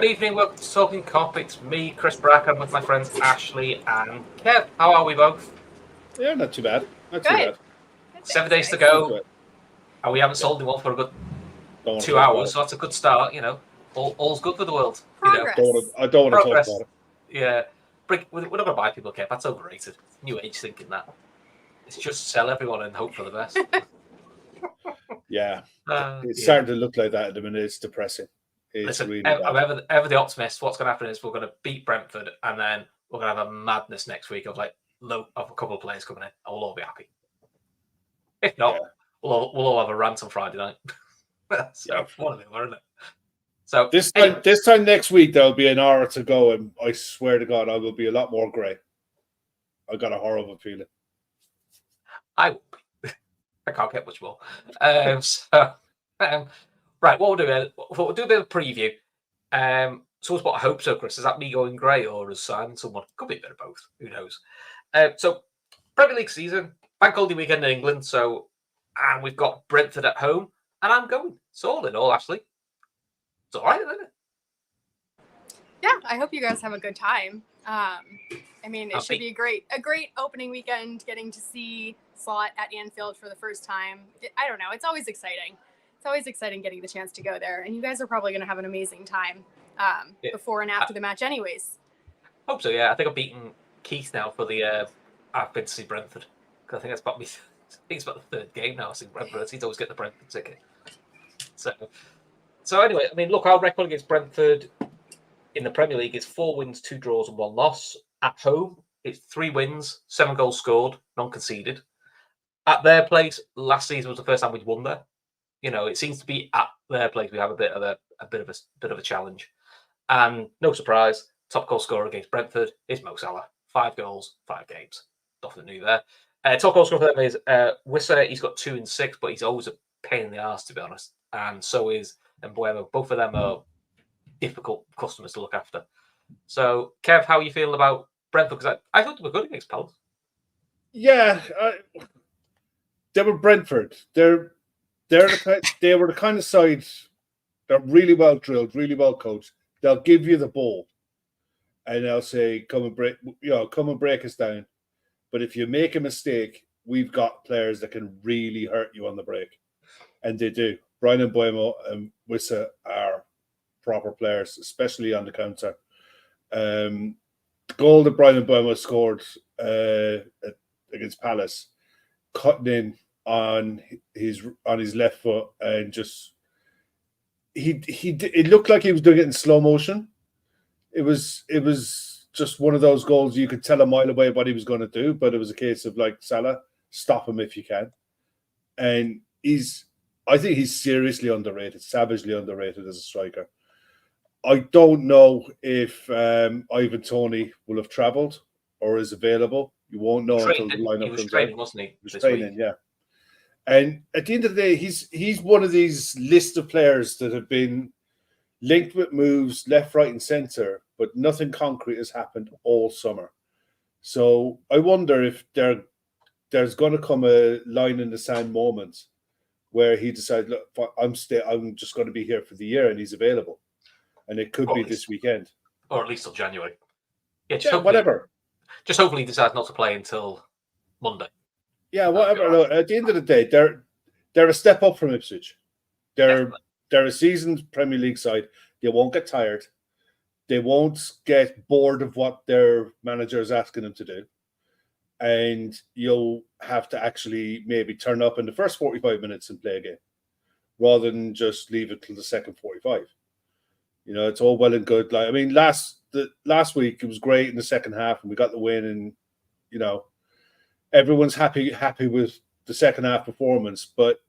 Good evening, welcome to Talkin Kop. It's me, Chris Bracken, with my friends Ashley and Kev. How are we both? Yeah, not too bad. Not too Good. bad. 7 days to Not too go, bad. and we haven't sold anyone for a good Don't want to 2 talk about hours, it. so that's a good start. All's good for the world. Progress. I don't want to talk Progress. about it. Yeah, we're not going to buy people, Kev. That's overrated. New age thinking that. It's just sell everyone and hope for the best. Yeah, it's Yeah. starting to look like that at the minute. It's depressing. It's Listen, really I'm bad. ever the optimist. What's going to happen is we're going to beat Brentford, and then we're going to have a madness next week of a couple of players coming in, and we'll all be happy. If not, Yeah. we'll all have a rant on Friday night. So Yeah. one of them, isn't it? So This time next week there'll be an hour to go, and I swear to God, I will be a lot more grey. I got a horrible feeling. I can't get much more. Right, what we'll do is we'll do a bit of a preview. So it's what I hope so, Chris. Is that me going grey or is signing someone? Could be a bit of both. Who knows? So Premier League season, bank holiday weekend in England. So and we've got Brentford at home, and I'm going. So all in all, Ashley, it's all right, isn't it? Yeah, I hope you guys have a good time. I mean, it should be a great opening weekend. Getting to see Slot at Anfield for the first time. I don't know. It's always exciting. It's always exciting getting the chance to go there, and you guys are probably going to have an amazing time before and after the match, anyways. Hope so. Yeah, I think I've beaten Keith now for the. I've been to see Brentford because I think that's about me. I think it's about the third game now. I see Brentford. He's always get the Brentford ticket. So anyway, I mean, look, our record against Brentford in the Premier League is 4 wins, 2 draws, and 1 loss. At home, it's 3 wins, 7 goals scored, none conceded. At their place, last season was the first time we'd won there. It seems to be at their place we have a bit of a challenge. And no surprise, top goal scorer against Brentford is Mo Salah. 5 goals, 5 games. Nothing new there. Top goal scorer for them is Wissa. He's got 2 and 6, but he's always a pain in the arse, to be honest. And so is Mbuemo. Both of them are difficult customers to look after. So, Kev, how are you feeling about Brentford? Because I thought they were good against Palace. Yeah, they were Brentford. They were the kind of side that are really well drilled, really well coached. They'll give you the ball, and they'll say, "Come and break us down." But if you make a mistake, we've got players that can really hurt you on the break, and they do. Brian Mbuemo and Wissa are proper players, especially on the counter. The goal that Brian Mbuemo scored against Palace, cutting in on his left foot, and just it looked like he was doing it in slow motion. It was just one of those goals you could tell a mile away what he was going to do, but it was a case of like, Salah, stop him if you can. And I think he's seriously underrated, savagely underrated as a striker. I don't know if Ivan Toney will have travelled or is available. You won't know until the lineup comes out. He was training, wasn't he? He was training, yeah. And at the end of the day, he's one of these list of players that have been linked with moves left, right, and centre, but nothing concrete has happened all summer. So I wonder if there's going to come a line in the sand moment where he decides, look, I'm just going to be here for the year, and he's available. And it could be this weekend. Or at least till January. Yeah, whatever. Just hopefully he decides not to play until Monday. Yeah, whatever. Look, at the end of the day, they're a step up from Ipswich. They're a seasoned Premier League side. They won't get tired. They won't get bored of what their manager is asking them to do. And you'll have to actually maybe turn up in the first 45 minutes and play a game rather than just leave it till the second 45. It's all well and good. Like, I mean, last week it was great in the second half and we got the win, and everyone's happy with the second half performance, but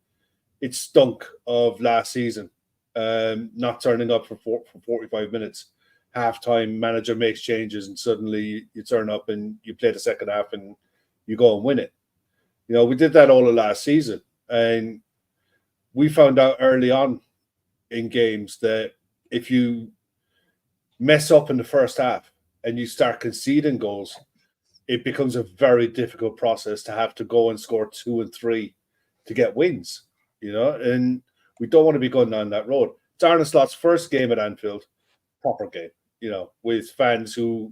it stunk of last season. Not turning up for 45 minutes. Halftime, manager makes changes, and suddenly you turn up and you play the second half and you go and win it. We did that all of last season, and we found out early on in games that if you mess up in the first half and you start conceding goals, it becomes a very difficult process to have to go and score 2 and 3 to get wins, and we don't want to be going down that road. It's Arne Slot's first game at Anfield. proper game, with fans who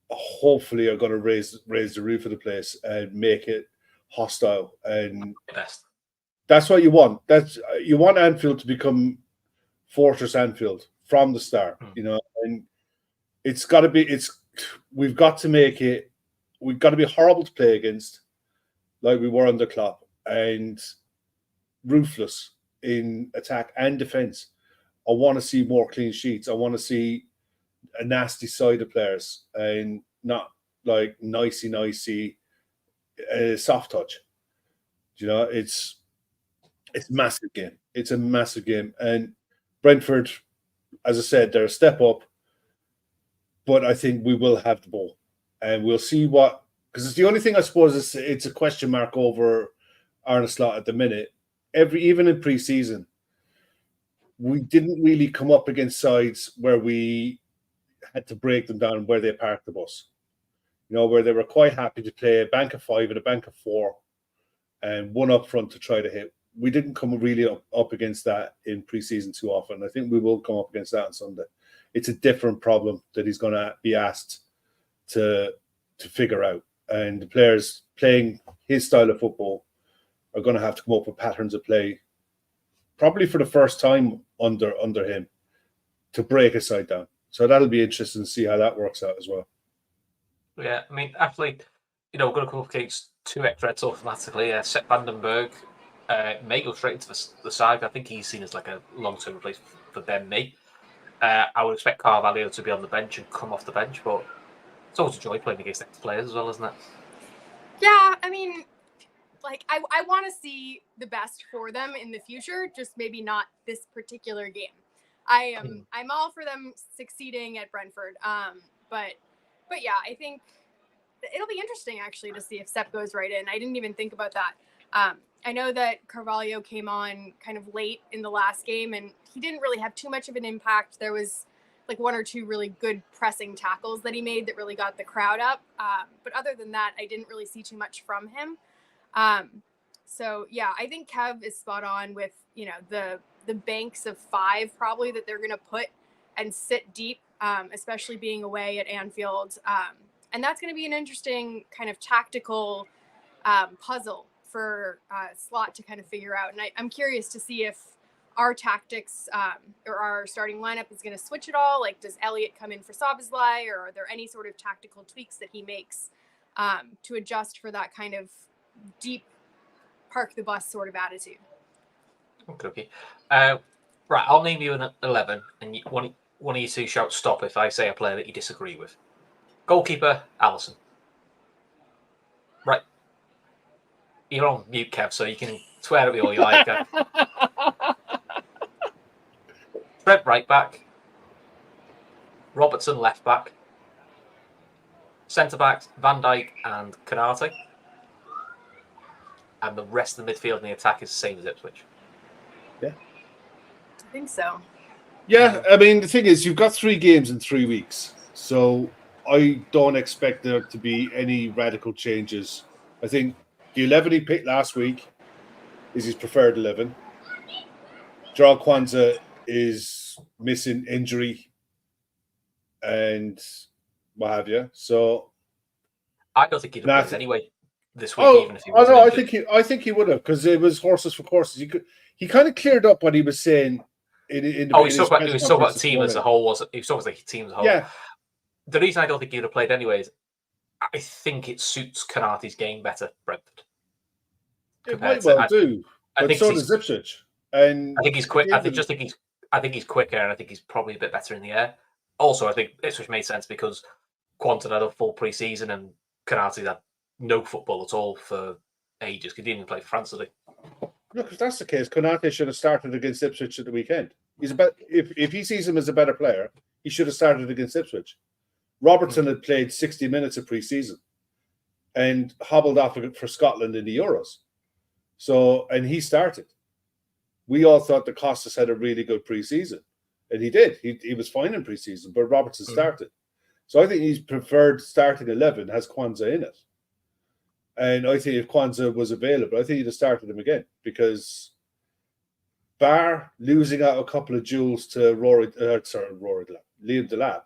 hopefully are going to raise the roof of the place and make it hostile. And Best. that's what you want. You want Anfield to become Fortress Anfield from the start, and we've got to be horrible to play against, like we were under Klopp, and ruthless in attack and defense. I want to see more clean sheets. I want to see a nasty side of players and not like nicey, soft touch. It's a massive game. It's a massive game. And Brentford, as I said, they're a step up, but I think we will have the ball. And we'll see because it's the only thing I suppose it's a question mark over Arne Slot at the minute. Even in pre-season, we didn't really come up against sides where we had to break them down where they parked the bus. Where they were quite happy to play a bank of 5 and a bank of 4 and one up front to try to hit. We didn't come really up against that in pre-season too often. I think we will come up against that on Sunday. It's a different problem that he's going to be asked to figure out. And the players playing his style of football are going to have to come up with patterns of play, probably for the first time under him, to break a side down. So that'll be interesting to see how that works out as well. Yeah, I mean, actually, we're going to come up against 2 ex-Reds automatically. Sepp Vandenberg may go straight into the side. I think he's seen as like a long-term replacement for Ben Mee. I would expect Carvalho to be on the bench and come off the bench, but it's always a joy playing against ex-players as well, isn't it? Yeah, I mean, I want to see the best for them in the future, just maybe not this particular game. I'm all for them succeeding at Brentford. But yeah, I think it'll be interesting actually to see if Sepp goes right in. I didn't even think about that. I know that Carvalho came on kind of late in the last game, and he didn't really have too much of an impact. There was like 1 or 2 really good pressing tackles that he made that really got the crowd up. But other than that, I didn't really see too much from him. So yeah, I think Kev is spot on with, the banks of 5 probably that they're going to put and sit deep, especially being away at Anfield. And that's going to be an interesting kind of tactical puzzle for Slot to kind of figure out. And I'm curious to see if our tactics or our starting lineup is going to switch at all. Like, does Elliott come in for Szoboszlai, or are there any sort of tactical tweaks that he makes to adjust for that kind of deep park the bus sort of attitude? Okay. Right, I'll name you an 11, and one of you 2 shout stop if I say a player that you disagree with. Goalkeeper, Alisson. Right. You're on mute, Kev, so you can swear at me all you like. Trent, right back. Robertson, left back. Centre backs, Van Dijk and Konate. And the rest of the midfield and the attack is the same as Ipswich. Yeah. I think so. Yeah, I mean, the thing is, you've got 3 games in 3 weeks. So I don't expect there to be any radical changes. I think the 11 he picked last week is his preferred 11. Joao Kwanzaa is missing injury and what have you. So I don't think he'd have played anyway this week, even if he was. I think he would have, because it was horses for courses. He kind of cleared up what he was saying. He was talking about the team as a whole. He was talking about the team as a whole. Yeah. The reason I don't think he'd have played anyway is I think it suits Konate's game better, Brentford. It might well do. But so does Ipswich. And I think he's quick. I think he's quicker, and I think he's probably a bit better in the air. Also, I think Ipswich made sense because Quanton had a full pre-season and Konate had no football at all for ages. He didn't even play for France, did he? Look, if that's the case, Konate should have started against Ipswich at the weekend. If he sees him as a better player, he should have started against Ipswich. Robertson had played 60 minutes of pre-season and hobbled off of it for Scotland in the Euros. So, and he started. We all thought that Costas had a really good pre-season, and he did. He was fine in pre-season, but Robertson started. So I think his preferred starting 11 has Kwanzaa in it. And I think if Kwanzaa was available, I think he'd have started him again, because bar losing out a couple of duels to Liam Delap,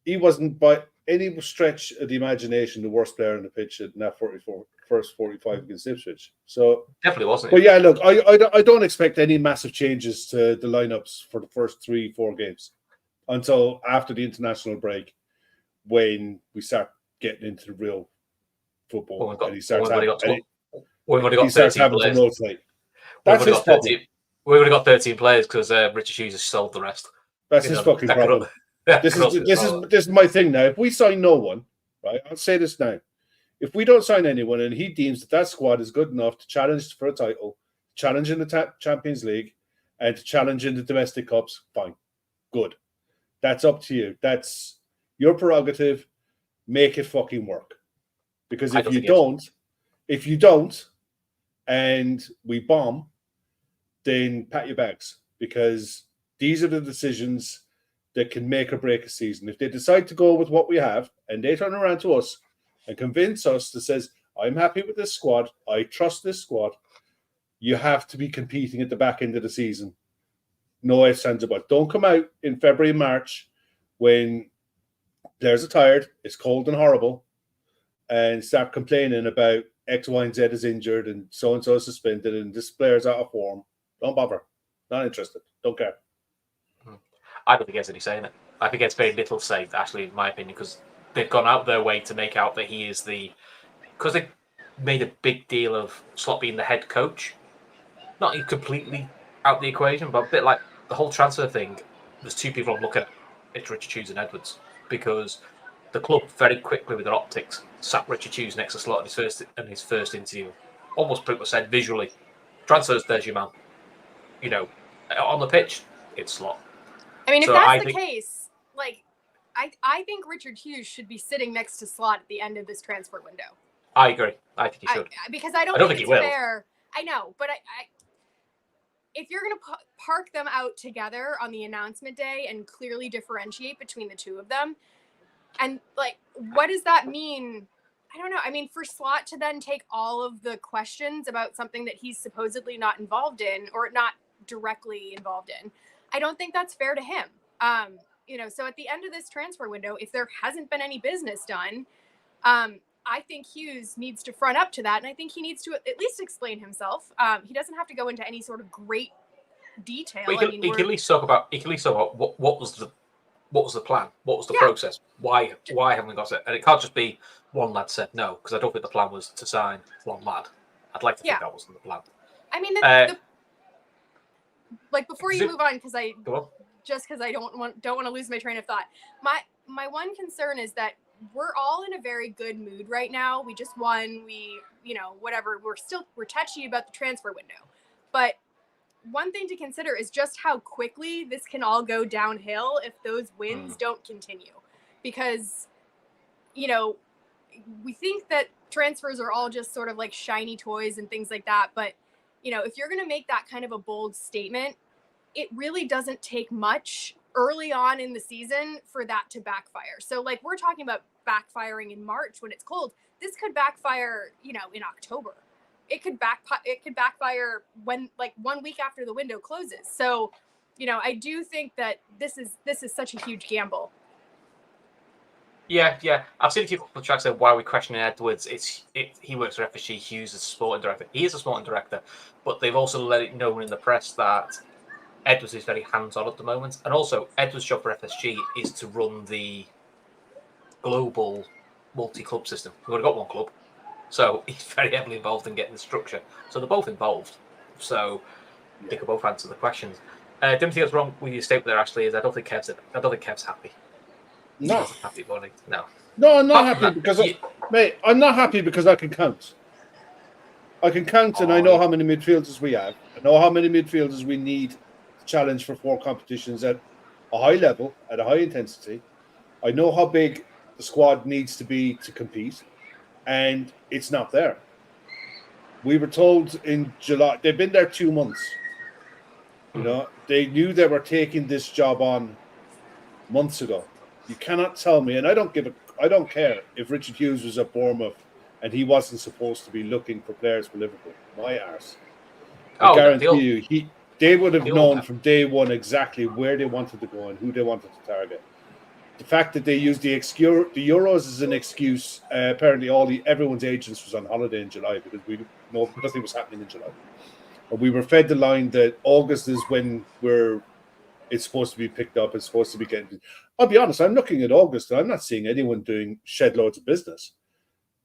he wasn't by any stretch of the imagination the worst player on the pitch in that first 45 against Ipswich. So definitely wasn't. But yeah, look, I don't expect any massive changes to the lineups for the first 3-4 games until after the international break, when we start getting into the real football and he starts having to rotate. That's his problem. We've already got 13 players because Richard Hughes has sold the rest. That's his fucking problem. This is my thing now. If we sign no one, right? I'll say this now. If we don't sign anyone and he deems that squad is good enough to challenge for a title, challenge in the Champions League, and to challenge in the domestic cups, fine, good. That's up to you. That's your prerogative. Make it fucking work. Because if you don't, and we bomb, then pat your bags. Because these are the decisions that can make or break a season. If they decide to go with what we have, and they turn around to us and convince us that says, I'm happy with this squad, I trust this squad, you have to be competing at the back end of the season. No ifs, ands, or buts. Don't come out in February, March when players are tired, it's cold and horrible, and start complaining about X, Y, and Z is injured and so is suspended and this player's out of form. Don't bother. Not interested. Don't care. I don't think there's any saying it. I think it's very little say, actually, in my opinion, because they've gone out their way to make out that he is because they made a big deal of Slot being the head coach. Not completely out the equation, but a bit like the whole transfer thing. There's two people I'm looking at. It's Richard Hughes and Edwards, because the club very quickly with their optics sat Richard Hughes next to Slot in his first interview. Almost pretty much said visually, transfers, there's your man. You know, on the pitch, it's Slot. I mean, if that's the case, like, I think Richard Hughes should be sitting next to Slot at the end of this transfer window. I agree. I think he should. Because I don't think it's fair. I know, but if you're going to park them out together on the announcement day and clearly differentiate between the two of them, and, like, what does that mean? I don't know. I mean, for Slot to then take all of the questions about something that he's supposedly not involved in or not directly involved in, I don't think that's fair to him. So at the end of this transfer window, if there hasn't been any business done, I think Hughes needs to front up to that, and I think he needs to at least explain himself. He doesn't have to go into any sort of great detail. He can at least talk about what was the plan, what was the process, why haven't we got it, and it can't just be one lad said no, because I don't think the plan was to sign one lad. I'd like to think that wasn't the plan. I mean, before you move on, because I don't want to lose my train of thought. My one concern is that we're all in a very good mood right now. We just won. Whatever. We're touchy about the transfer window. But one thing to consider is just how quickly this can all go downhill if those wins don't continue. Because, we think that transfers are all just sort of like shiny toys and things like that. But, if you're going to make that kind of a bold statement, it really doesn't take much early on in the season for that to backfire. So, like, we're talking about backfiring in March when it's cold. This could backfire, in October. It could backfire when, like, 1 week after the window closes. So, I do think that this is such a huge gamble. Yeah. I've seen a few people try to say, why are we questioning Edwards? He works for FSG, Hughes is a sporting director. He is a sporting director, but they've also let it known in the press that Edwards is very hands-on at the moment. And also, Edwards' job for FSG is to run the global multi-club system. We've only got one club. So he's very heavily involved in getting the structure. So they're both involved. So they could both answer the questions. The only thing that's wrong with your statement there, Ashley, is I don't think Kev's happy. No. He's happy, buddy. No, I'm not happy because I'm not happy because I can count. I can count, and I know how many midfielders we have. I know how many midfielders we need to challenge for 4 competitions at a high level, at a high intensity. I know how big the squad needs to be to compete, and it's not there. We were told in July, they've been there 2 months. They knew they were taking this job on months ago. You cannot tell me, and I don't care if Richard Hughes was at Bournemouth and he wasn't supposed to be looking for players for Liverpool. My arse. I Oh, no, guarantee you, they would have they all known have. from day one exactly where they wanted to go and who they wanted to target. The fact that they used the Euros as an excuse, apparently everyone's agents was on holiday in July because nothing was happening in July. And we were fed the line that August is when it's supposed to be picked up. It's supposed to be getting. I'll be honest. I'm looking at August and I'm not seeing anyone doing shed loads of business.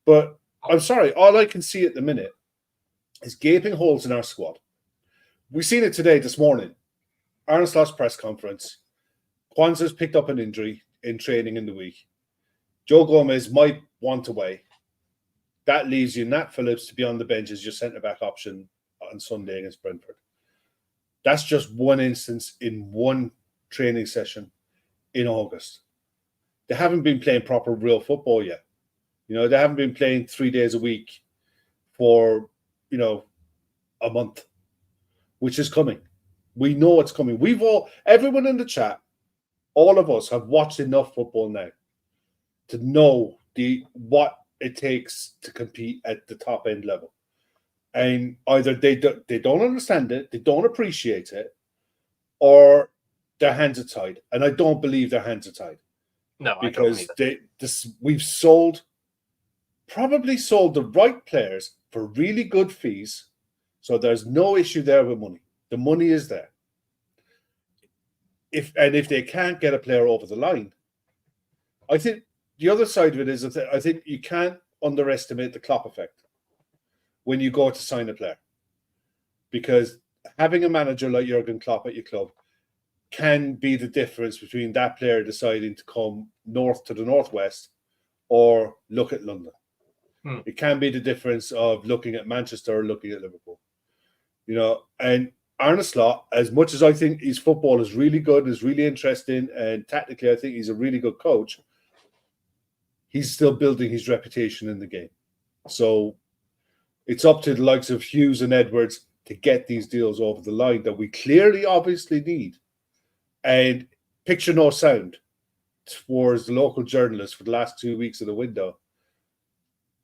But I'm sorry. All I can see at the minute is gaping holes in our squad. We've seen it today, this morning. Arne Slot's press conference. Kwanzaa's picked up an injury in training in the week. Joe Gomez might want away. That leaves you Nat Phillips to be on the bench as your centre-back option on Sunday against Brentford. That's just one instance in one training session in August. They haven't been playing proper real football yet. They haven't been playing 3 days a week for, a month, which is coming. We know it's coming. Everyone in the chat, all of us have watched enough football now to know what it takes to compete at the top end level. And either they don't understand it, they don't appreciate it, or their hands are tied. And I don't believe their hands are tied. No, because we've probably sold the right players for really good fees, so there's no issue there with money. The money is there. If they can't get a player over the line, I think the other side of it is that I think you can't underestimate the Klopp effect when you go to sign a player, because having a manager like Jurgen Klopp at your club can be the difference between that player deciding to come north to the northwest or look at London. It can be the difference of looking at Manchester or looking at Liverpool. And Arne Slot, as much as I think his football is really good, is really interesting, and tactically I think he's a really good coach, he's still building his reputation in the game. So it's up to the likes of Hughes and Edwards to get these deals over the line that we clearly, obviously need. And picture no sound towards the local journalists for the last 2 weeks of the window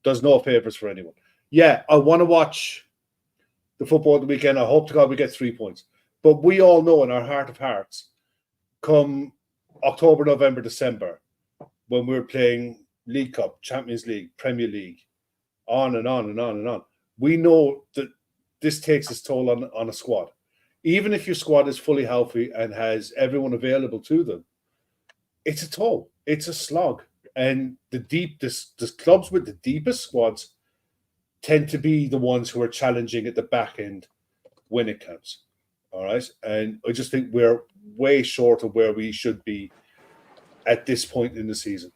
does no favours for anyone. Yeah, I want to watch the football of the weekend. I hope to God we get 3 points. But we all know in our heart of hearts, come October, November, December, when we're playing League Cup, Champions League, Premier League, on and on and on and on, we know that this takes its toll on a squad. Even if your squad is fully healthy and has everyone available to them, it's a toll. It's a slog. And the clubs with the deepest squads tend to be the ones who are challenging at the back end when it counts. All right. And I just think we're way short of where we should be at this point in the season.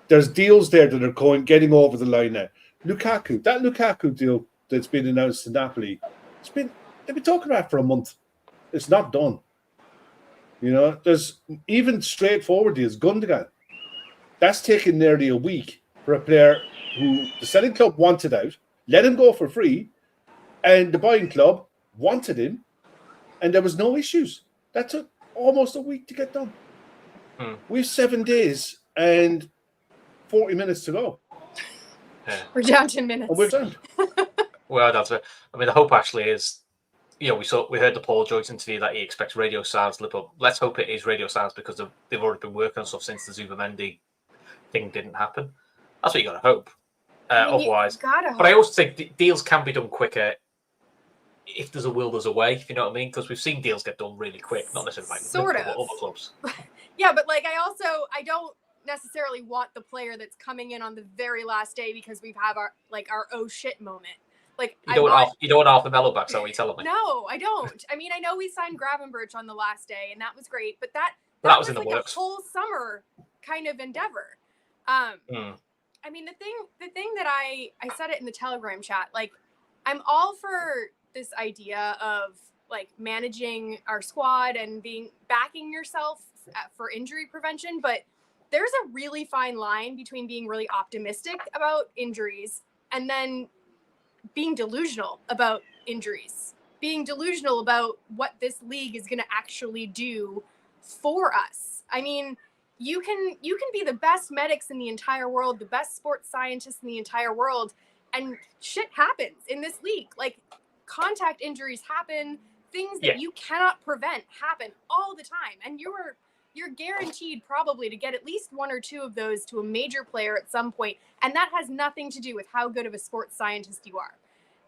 There's deals there that are getting over the line now. That Lukaku deal that's been announced to Napoli, they've been talking about it for a month. It's not done. There's even straightforward deals. Gundogan, that's taken nearly a week for a player who the selling club wanted out, let him go for free, and the buying club wanted him, and there was no issues. That took almost a week to get done. We have 7 days and 40 minutes to go. Yeah. We're down 10 minutes. And we're done. Well, that's it. I mean, the hope actually is, we heard the Paul Joyce interview that he expects Radio Silence Liverpool. Let's hope it is Radio Silence because they've already been working on stuff since the Zubamendi thing didn't happen. That's what you got to hope. Otherwise, but I also think deals can be done quicker if there's a will, there's a way. If you know what I mean, because we've seen deals get done really quick, not necessarily like sort of other clubs. Yeah, but I don't necessarily want the player that's coming in on the very last day because we've had our oh shit moment. Like you don't want Arthur Mello back, so what you're telling me? No, I don't. I mean, I know we signed Gravenberch on the last day, and that was great, but that was in the works. A whole summer kind of endeavor. I mean, the thing that I said it in the Telegram chat, I'm all for this idea of managing our squad and backing yourself for injury prevention, but there's a really fine line between being really optimistic about injuries and then being delusional about injuries, being delusional about what this league is going to actually do for us. I mean, you can be the best medics in the entire world, the best sports scientists in the entire world, and shit happens in this league. contact injuries happen. Things that you cannot prevent happen all the time. And you're guaranteed probably to get at least one or two of those to a major player at some point. And that has nothing to do with how good of a sports scientist you are.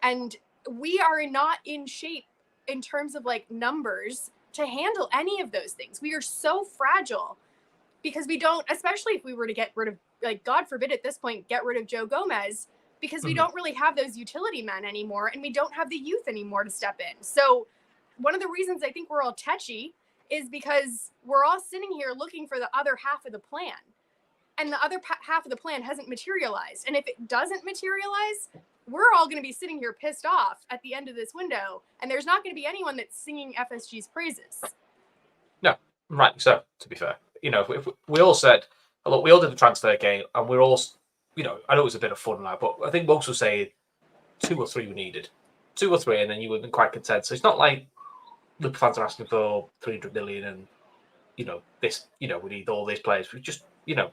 And we are not in shape in terms of like numbers to handle any of those things. We are so fragile because we don't, especially if we were to get rid of, like, God forbid at this point, get rid of Joe Gomez, because we don't really have those utility men anymore, and we don't have the youth anymore to step in. So one of the reasons I think we're all tetchy is because we're all sitting here looking for the other half of the plan. And the other half of the plan hasn't materialized. And if it doesn't materialize, we're all going to be sitting here pissed off at the end of this window. And there's not going to be anyone that's singing FSG's praises. No, right. So, to be fair, if we all said, look, we all did the transfer game, and we're all, I know it was a bit of fun now, but I think most were saying 2 or 3 we needed. 2 or 3, and then you would have been quite content. So it's not like Liverpool fans are asking for 300 million and, this, we need all these players. We're just,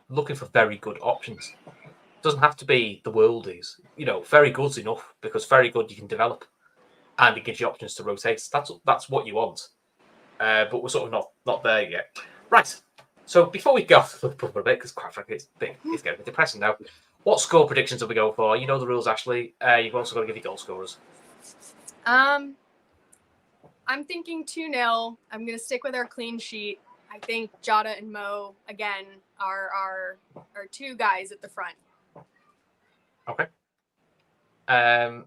looking for very good options. It doesn't have to be the worldies. Very good's enough, because very good you can develop, and it gives you options to rotate. That's what you want. But we're sort of not there yet. Right. So before we go off the Liverpool for a bit, because quite frankly it's getting a bit depressing now. What score predictions are we going for? You know the rules, Ashley. You've also got to give your goal scorers. I'm thinking 2-0. I'm going to stick with our clean sheet. I think Jota and Mo, again, are our 2 guys at the front. Okay. Kev,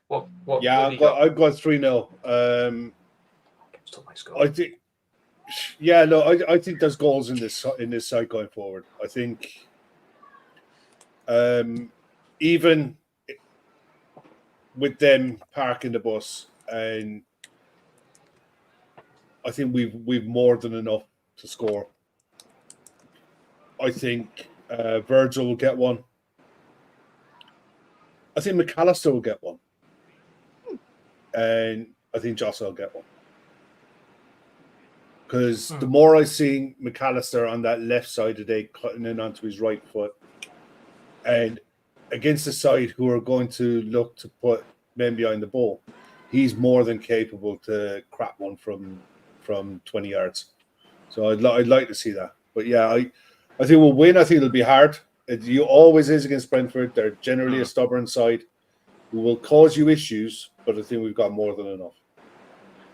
what? Yeah, I've got 3-0. Still my score. I think. Yeah, no, I think there's goals in this side going forward. I think, even with them parking the bus, and I think we've more than enough to score. I think Virgil will get one. I think McAllister will get one, and I think Jota will get one. Because the more I see McAllister on that left side today, cutting in onto his right foot, and against the side who are going to look to put men behind the ball, he's more than capable to crack one from 20 yards. So I'd like to see that. But yeah, I think we'll win. I think it'll be hard. It always is against Brentford. They're generally a stubborn side who will cause you issues, but I think we've got more than enough.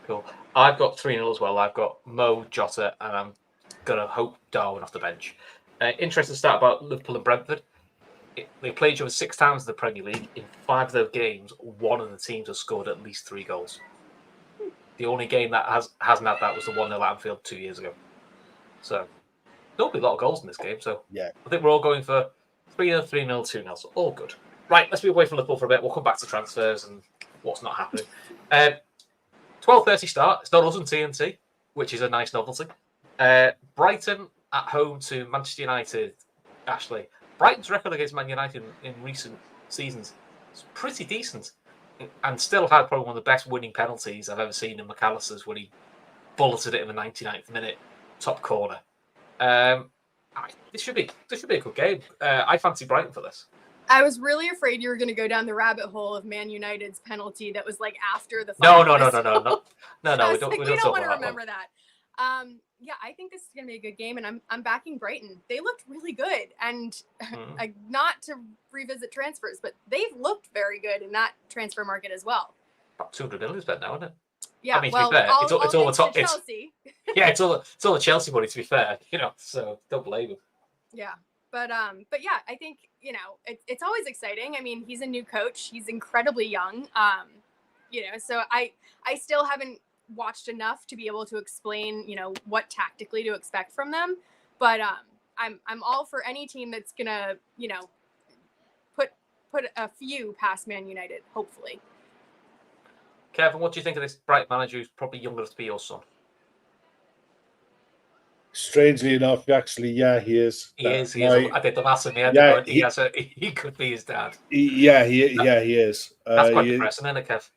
Cool. I've got 3-0 as well. I've got Mo, Jota, and I'm going to hope Darwin off the bench. Interesting stat about Liverpool and Brentford. They played each other 6 times in the Premier League. In 5 of those games, one of the teams has scored at least 3 goals. The only game that hasn't had that was the 1-0 at Anfield 2 years ago. So there'll be a lot of goals in this game. So yeah, I think we're all going for 3-0, 3-0, 2-0. So all good. Right, let's be away from Liverpool for a bit. We'll come back to transfers and what's not happening. 12:30 start. It's not us on TNT, which is a nice novelty. Brighton at home to Manchester United. Ashley, Brighton's record against Man United in recent seasons is pretty decent, and still had probably one of the best winning penalties I've ever seen in McAllister's when he bulleted it in the 99th minute, top corner. This should be a good game. I fancy Brighton for this. I was really afraid you were going to go down the rabbit hole of Man United's penalty that was like after the No. final We whistle. don't. We We don't don't want to that remember that. Yeah, I think this is going to be a good game, and I'm backing Brighton. They looked really good, and not to revisit transfers, but they've looked very good in that transfer market as well. About 200 million spent now, isn't it? Yeah, I mean, well, to be fair, it's all the top. Chelsea. It's all the Chelsea money. To be fair, so don't blame them. Yeah, but yeah, I think it's always exciting. I mean, he's a new coach. He's incredibly young. So I still haven't watched enough to be able to explain, what tactically to expect from them. But I'm all for any team that's gonna, put a few past Man United, hopefully. Kevin, what do you think of this Brighton manager who's probably young enough to be your son? Strangely enough, actually, yeah, he is. He is. I did the maths in my head. Yeah, he could be his dad. He is. That's quite depressing, isn't it, Kev?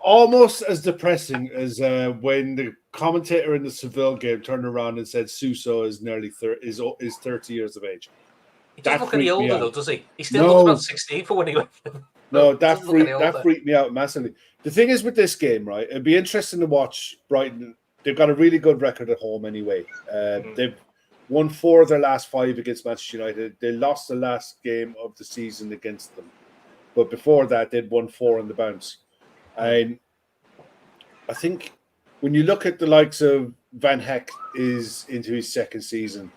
Almost as depressing as when the commentator in the Seville game turned around and said Suso is nearly 30 years of age. He doesn't look any older, though, does he? He still looks about 16 for when he left. No, It that doesn't look any older. freaked me out massively. The thing is with this game, right? It'd be interesting to watch Brighton. They've got a really good record at home anyway. They've won 4 of their last 5 against Manchester United. They lost the last game of the season against them, but before that, they'd won 4 on the bounce. And I think when you look at the likes of Van Heck is into his second season,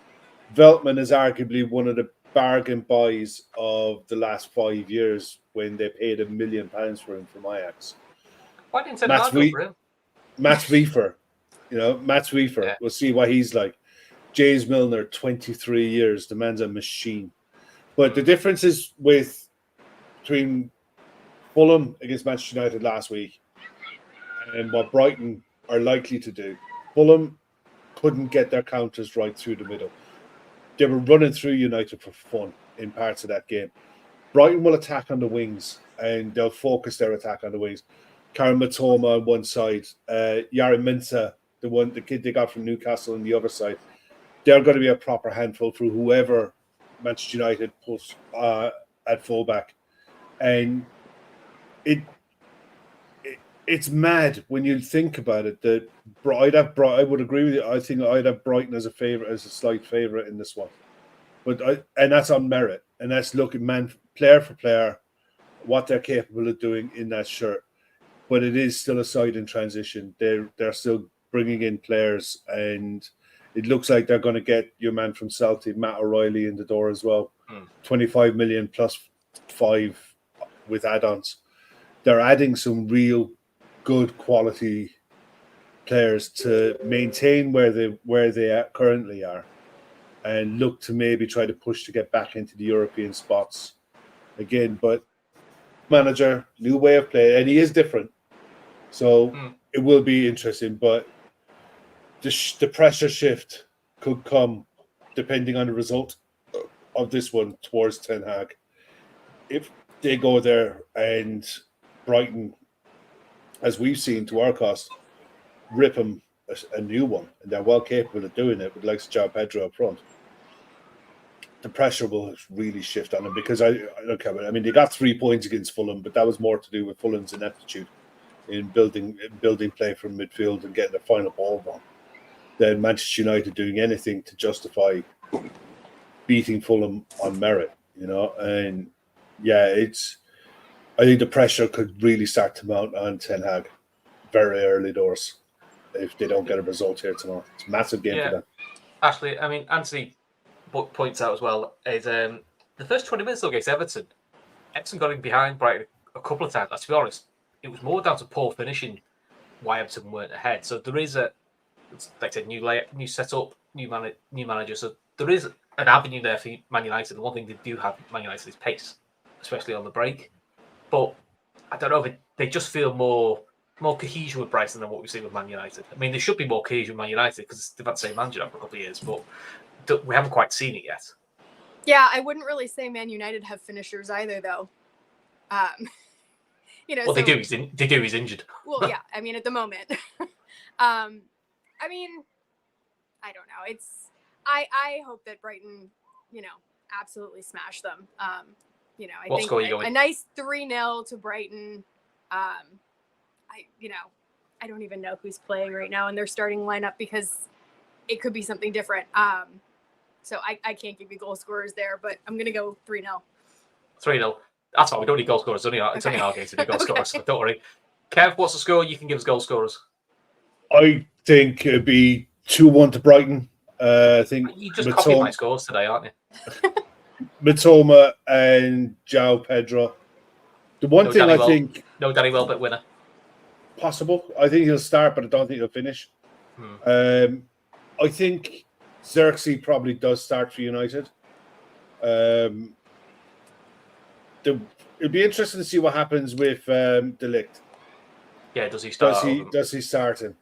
Veltman is arguably one of the bargain buys of the last 5 years when they paid £1 million for him from Ajax. Why didn't Ten Hag go for him? Mats Wiefer, Mats Wiefer. Yeah. We'll see what he's like. James Milner, 23 years. The man's a machine. But the difference is between Fulham against Manchester United last week and what Brighton are likely to do. Fulham couldn't get their counters right through the middle. They were running through United for fun in parts of that game. Brighton will attack on the wings and they'll focus their attack on the wings. Karen Matoma on one side, Yara Mensah, the kid they got from Newcastle, on the other side. They're going to be a proper handful for whoever Manchester United puts at fullback. And it's mad when you think about it that I would agree with you. I think I'd have Brighton as a slight favourite in this one. And that's on merit. And that's looking player for player, what they're capable of doing in that shirt. But it is still a side in transition. They're still bringing in players, and it looks like they're going to get your man from Celtic, Matt O'Reilly, in the door as well. 25 million plus 5 with add-ons. They're adding some real good quality players to maintain where they currently are, and look to maybe try to push to get back into the European spots again. But manager, new way of play, and he is different, so it will be interesting. But the pressure shift could come depending on the result of this one towards Ten Hag. If they go there and Brighton, as we've seen to our cost, rip them a new one, and they're well capable of doing it with likes of João Pedro up front, the pressure will really shift on them. Because I mean, they got 3 points against Fulham, but that was more to do with Fulham's ineptitude in building play from midfield and getting the final ball on than Manchester United doing anything to justify beating Fulham on merit, And yeah, I think the pressure could really start to mount on Ten Hag very early doors if they don't get a result here tomorrow. It's a massive game for them. Ashley, I mean, Anthony points out as well is the first 20 minutes against Everton got in behind Brighton a couple of times. To be honest, it was more down to poor finishing why Everton weren't ahead. So there is like I said, new layout, new setup, new manager. So there is an avenue there for Man United. The one thing they do have Man United is pace, especially on the break. But I don't know if they just feel more cohesion with Brighton than what we've seen with Man United. I mean, there should be more cohesion with Man United because they've had the same manager for a couple of years, but we haven't quite seen it yet. Yeah, I wouldn't really say Man United have finishers either, though. Well, they do. He's injured. Well, yeah. I mean, at the moment. I mean, I don't know. I hope that Brighton, absolutely smash them. I what think score are you going? A nice 3-0 to Brighton. I don't even know who's playing right now in their starting lineup because it could be something different. So I can't give you goal scorers there, but I'm going to go 3-0. 3-0. That's fine. We don't need goal scorers. It's only our game to do goal scorers. So don't worry. Kev, what's the score? You can give us goal scorers. I think it'd be 2-1 to Brighton. I think you just copied my scores today, aren't you? Matoma and João Pedro. The one thing I think... No Danny Welbeck winner. Possible. I think he'll start, but I don't think he'll finish. I think Xerxes probably does start for United. It'd be interesting to see what happens with De Ligt. Yeah, does he start? Does he start him?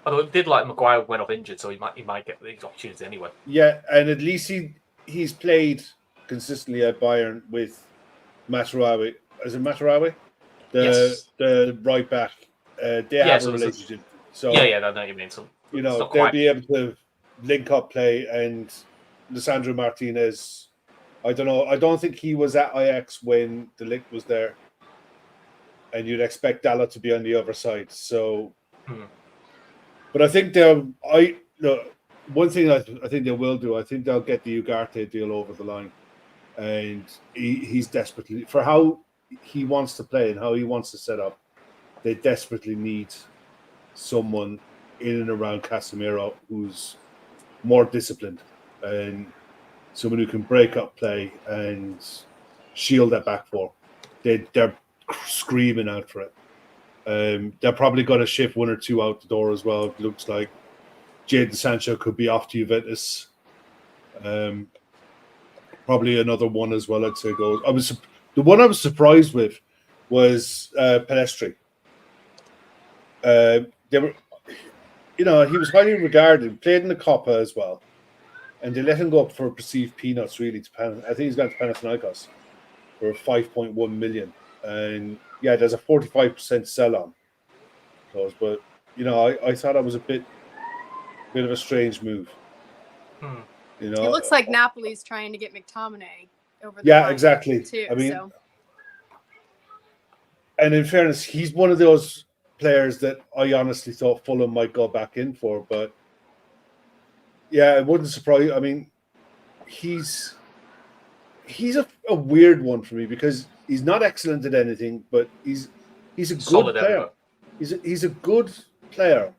Although it did like Maguire went off injured, so he might get these opportunities anyway. Yeah, and at least he's played consistently at Bayern with Matarawi. Is it Matarawi? The right back. They have a relationship. So I know what you mean. So they'll be able to link up play, and Lisandro Martinez I don't know. I don't think he was at Ajax when De Ligt was there, and you'd expect Dalot to be on the other side. So, but I think one thing I think they will do. I think they'll get the Ugarte deal over the line, and he's desperately for how he wants to play and how he wants to set up. They desperately need someone in and around Casemiro who's more disciplined and someone who can break up play and shield that back four. They're screaming out for it. They're probably going to shift one or two out the door as well. It looks like Jadon Sancho could be off to Juventus. Probably another one as well, I'd say goes. The one I was surprised with was Pelestri. They were, he was highly regarded, played in the Copa as well, and they let him go up for perceived peanuts. Really, I think he's gone to Panathinaikos for 5.1 million, and yeah, there's a 45% sell on those. But I thought that was a bit of a strange move. It looks like Napoli's trying to get McTominay over the line exactly. Too, and in fairness, he's one of those players that I honestly thought Fulham might go back in for, but yeah, it wouldn't surprise. I mean, he's a weird one for me because he's not excellent at anything, but he's a good player. He's a good player.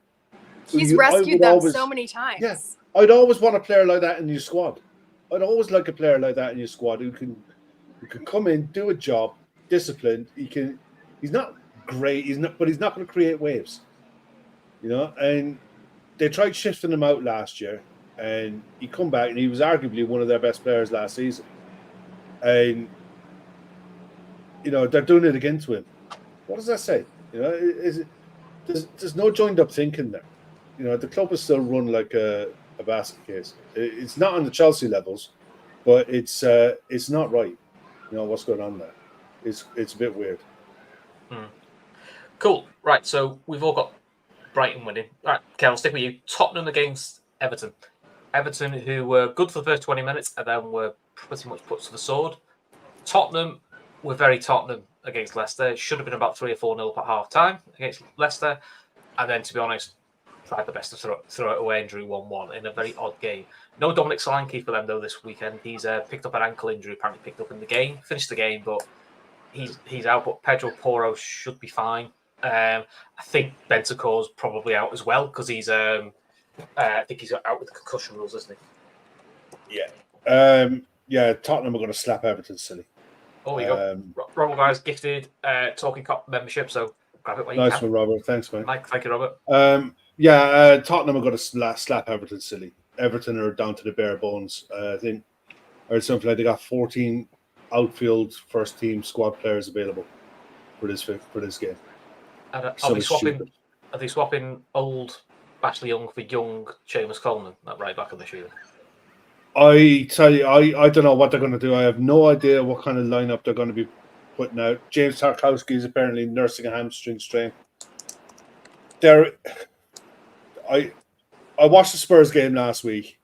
He's rescued them so many times. Yeah, I'd always want a player like that in your squad. I'd always like a player like that in your squad who can come in, do a job, disciplined. He's not great. But he's not going to create waves. And they tried shifting him out last year, and he come back, and he was arguably one of their best players last season. And they're doing it again to him. What does that say? There's no joined up thinking there. The club is still run like a basket case. It's not on the Chelsea levels, but it's not right. What's going on there? It's a bit weird. Cool. Right. So we've all got Brighton winning. All right, Kel, I'll stick with you. Tottenham against Everton. Everton, who were good for the first 20 minutes and then were pretty much put to the sword. Tottenham were very Tottenham against Leicester. It should have been about 3 or 4-0 at half time against Leicester. And then, to be honest, tried the best to throw it away and drew 1-1 in a very odd game. No Dominic Solanke for them, though, this weekend. He's picked up an ankle injury, apparently picked up in the game. Finished the game, but he's out. But Pedro Porro should be fine. I think Bentancur's probably out as well because he's I think he's out with the concussion rules, isn't he? Yeah. Tottenham are going to slap Everton silly. Oh, you go. Robert guys gifted Talkin Kop membership, so grab it when you can. Nice one, Robert. Thanks, mate. Mike, thank you, Robert. Tottenham are going to slap Everton silly. Everton are down to the bare bones. I think or something like they got 14 outfield first team squad players available for this game. Are they swapping old Ashley Young for young Seamus Coleman, that right back of the shoe? I tell you, I don't know what they're going to do. I have no idea what kind of lineup they're going to be putting out. James Tarkowski is apparently nursing a hamstring strain. I watched the Spurs game last week,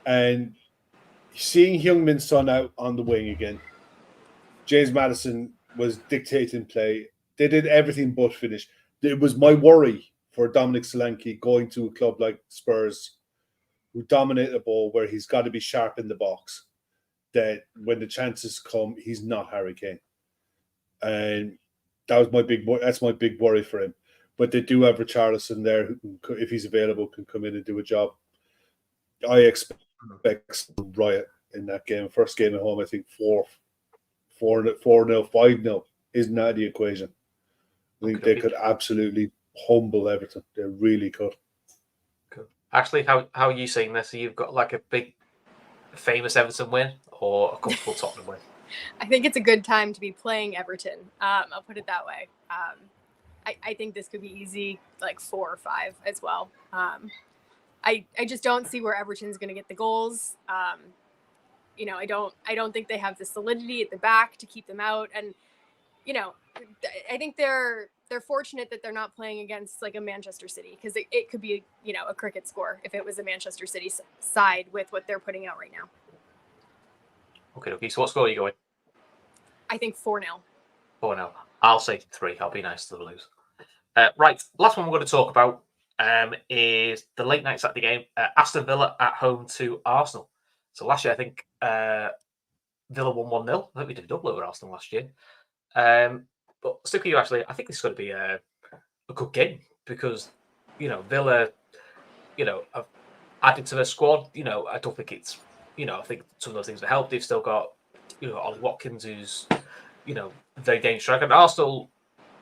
and seeing Heung-min Son out on the wing again, James Maddison was dictating play. They did everything but finish. It was my worry for Dominic Solanke going to a club like Spurs, who dominate the ball, where he's got to be sharp in the box, that when the chances come, he's not Harry Kane. And that's my big worry for him. But they do have Richarlison there, who, if he's available, can come in and do a job. I expect some riot in that game. First game at home, I think 4-0, 5-0 isn't out of the equation. I think they could absolutely humble Everton. They really could. Cool. Ashley, how are you seeing this? So you've got like a big, famous Everton win or a comfortable Tottenham win? I think it's a good time to be playing Everton. I'll put it that way. I think this could be easy, like 4 or 5 as well. I just don't see where Everton's going to get the goals. I don't think they have the solidity at the back to keep them out. And, I think they're fortunate that they're not playing against like a Manchester City, because it could be, a cricket score if it was a Manchester City side with what they're putting out right now. Okay. So what score are you going? I think 4-0. 4-0. I'll say 3. I'll be nice to the lose. Right. Last one we're going to talk about is the late night Saturday game. Aston Villa at home to Arsenal. So last year, I think Villa won 1-0. I think we did double over Arsenal last year. But stick with you, Ashley. I think this is going to be a good game because, Villa, have added to their squad. I don't think it's, I think some of those things will help. They've still got, Ollie Watkins, who's, very dangerous striker. And Arsenal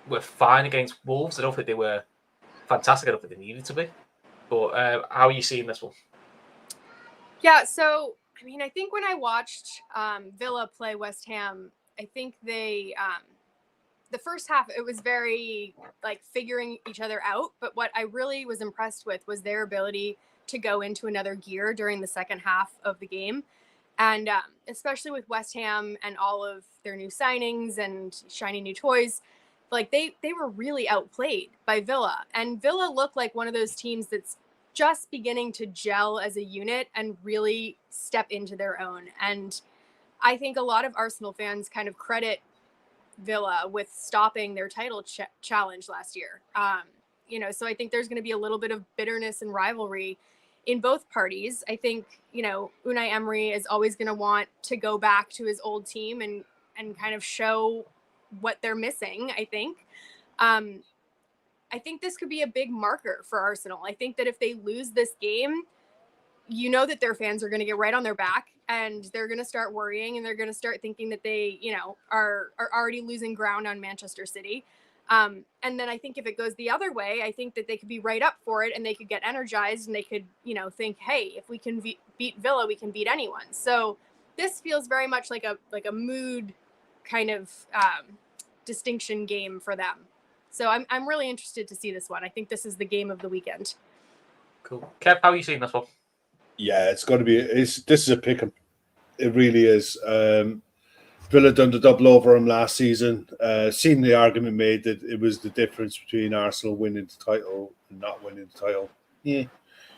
were fine against Wolves. I don't think they were fantastic. I don't think they needed to be. But how are you seeing this one? Yeah, so, I think when I watched Villa play West Ham, I think they, the first half, it was very, figuring each other out. But what I really was impressed with was their ability to go into another gear during the second half of the game. And especially with West Ham and all of their new signings and shiny new toys, they were really outplayed by Villa. And Villa looked like one of those teams that's just beginning to gel as a unit and really step into their own. And I think a lot of Arsenal fans kind of credit Villa with stopping their title challenge last year. So I think there's going to be a little bit of bitterness and rivalry in both parties. I think, Unai Emery is always going to want to go back to his old team and kind of show what they're missing, I think. I think this could be a big marker for Arsenal. I think that if they lose this game, that their fans are going to get right on their back and they're going to start worrying and they're going to start thinking that they, are already losing ground on Manchester City. And then I think if it goes the other way, I think that they could be right up for it and they could get energized and they could, think, hey, if we can beat Villa, we can beat anyone. So this feels very much like a mood kind of distinction game for them. So I'm really interested to see this one. I think this is the game of the weekend. Cool. Kev, how are you seeing this one? Yeah, it's going to be. This is a pick 'em. It really is. Villa done the double over him last season. Seen the argument made that it was the difference between Arsenal winning the title and not winning the title. Yeah,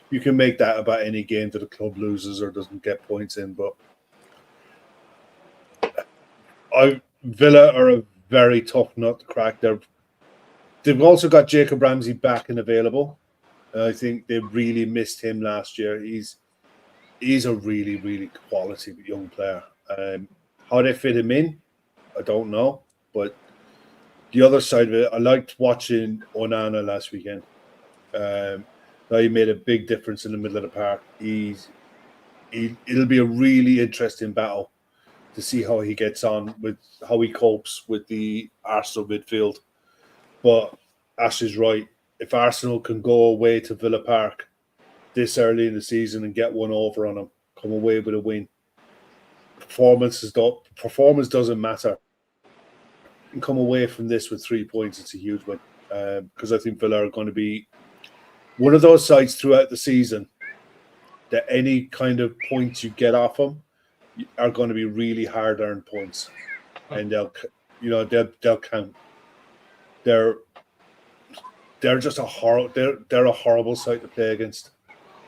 you can make that about any game that a club loses or doesn't get points in. But Villa are a very tough nut to crack. They've also got Jacob Ramsey back and available. I think they really missed him last year. He's a really, really quality young player. How they fit him in, I don't know. But the other side of it, I liked watching Onana last weekend. He made a big difference in the middle of the park. It'll be a really interesting battle to see how he gets on with how he copes with the Arsenal midfield. But Ash is right. If Arsenal can go away to Villa Park this early in the season and get one over on them, come away with a win, performance doesn't matter. And come away from this with 3 points, it's a huge win. Because I think Villa are going to be one of those sides throughout the season that any kind of points you get off them are going to be really hard-earned points, and they'll count. They're just they're a horrible side to play against.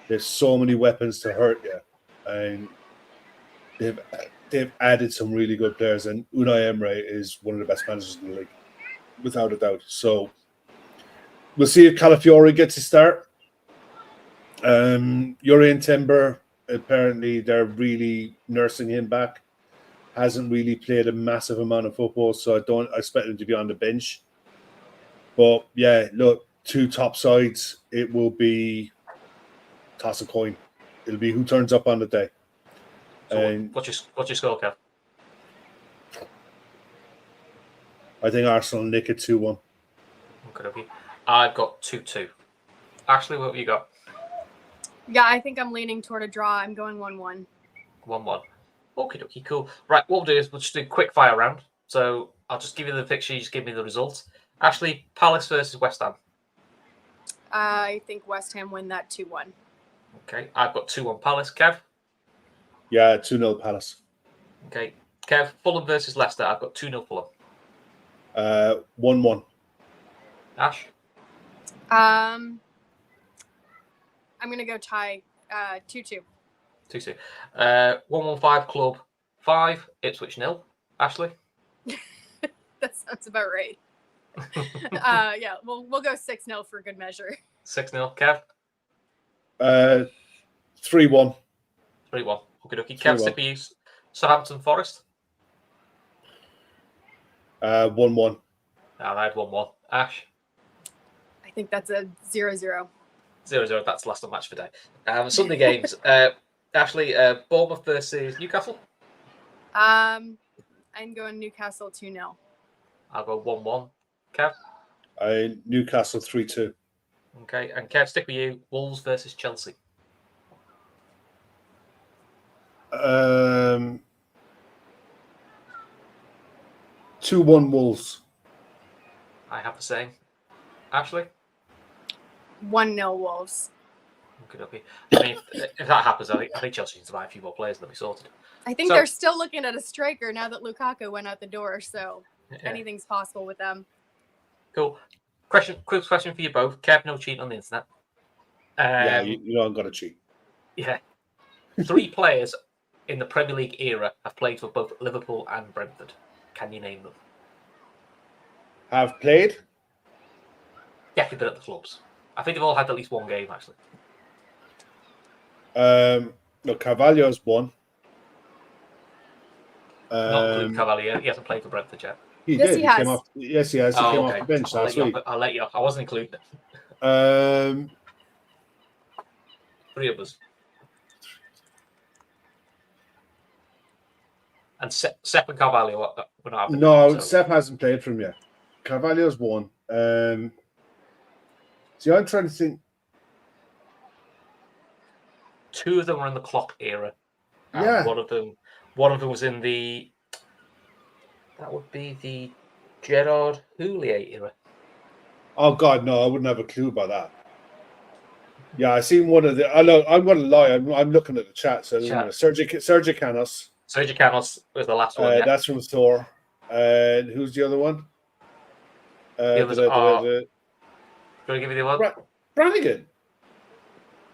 There's so many weapons to hurt you, and they've added some really good players. And Unai Emery is one of the best managers in the league, without a doubt. So we'll see if Calafiori gets his start. Jurrien Timber, apparently they're really nursing him back. Hasn't really played a massive amount of football, so I don't expect him to be on the bench. But yeah, look, two top sides. It will be toss a coin. It'll be who turns up on the day. So what's your score, Kev? I think Arsenal nick it 2-1. Okay. I've got 2-2. Ashley, what have you got? Yeah, I think I'm leaning toward a draw. I'm going 1-1. 1-1. Okay, cool. Right, what we'll do is we'll just do a quick fire round. So I'll just give you the picture, you just give me the results. Ashley, Palace versus West Ham. I think West Ham win that 2-1. Okay, I've got 2-1 Palace. Kev? Yeah, 2-0 Palace. Okay, Kev, Fulham versus Leicester. I've got 2-0 Fulham. 1-1. Ash? I'm going to go tie 2-2. 2-2. 115 Club 5, Ipswich 0. Ashley? That sounds about right. Yeah, we'll go 6-0 for good measure. 6-0. Kev? 3-1. 3-1. Okay. Kev, 3-1. stick with you. Southampton Forest? 1-1. I had 1-1. Ash? I think that's a 0-0. 0-0. That's the last match for day. Sunday games. Ashley, Bournemouth versus Newcastle? I'm going Newcastle 2-0. I'll go 1-1. Kev? Newcastle 3-2. Okay. And Kev, stick with you. Wolves versus Chelsea? 2-1 Wolves. I have the same. Ashley? 1-0 Wolves. Okay. I mean, if that happens, I think Chelsea needs to buy a few more players and they'll be sorted. I think they're still looking at a striker now that Lukaku went out the door, so anything's possible with them. Cool. Quick question for you both. Kev, no cheating on the internet. Yeah, you know I'm going to cheat. Yeah. 3 players in the Premier League era have played for both Liverpool and Brentford. Can you name them? Have played? Definitely been at the clubs. I think they've all had at least one game, actually. Look, Carvalho's one. Not including Cavalier. He hasn't played for Brentford yet. He Yes, did. he has. Came off, yes, he has. He came off the bench last week. I'll let you off. I wasn't including Um, 3 of us. And Sepp and Carvalho we're not having. no, Sepp hasn't played for him yet. Carvalho's one. See, I'm trying to think. 2 of them were in the Klopp era. Yeah. One of them was in the. That would be the Gerard Houllier era. Oh God, no! I wouldn't have a clue about that. Yeah, I seen one of the. I know. I'm going to lie. I'm looking at the chat. So Sergio Canos. Sergio Canos was the last one. That's from Thor. And who's the other one? The others are. Do you want to give me the one? Brannigan.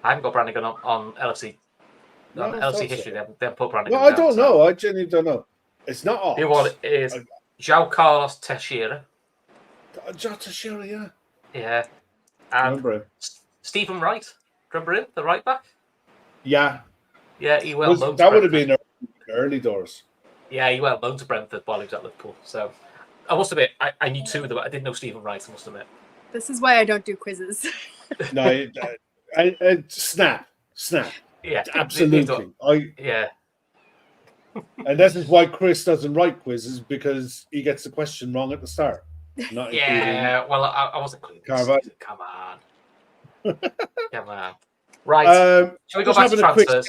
I haven't got Brannigan on LFC. No, LFC history. They haven't put Brannigan. Well, I don't know. I genuinely don't know. It's not off. The one is João Carlos Teixeira. João Teixeira, yeah. Yeah. And remember him. Stephen Wright. Remember him? The right back? Yeah. Yeah, he went loan to that would have Brentford. been early doors. Yeah, he went loan to Brentford while he was at Liverpool. So I must admit, I knew 2 of them. I didn't know Stephen Wright, I must admit. This is why I don't do quizzes. No, snap. Yeah, absolutely. Yeah. And this is why Chris doesn't write quizzes, because he gets the question wrong at the start. Not Yeah, well, I wasn't clear. Carvalho. Come on. Right. Shall we go back to transfers?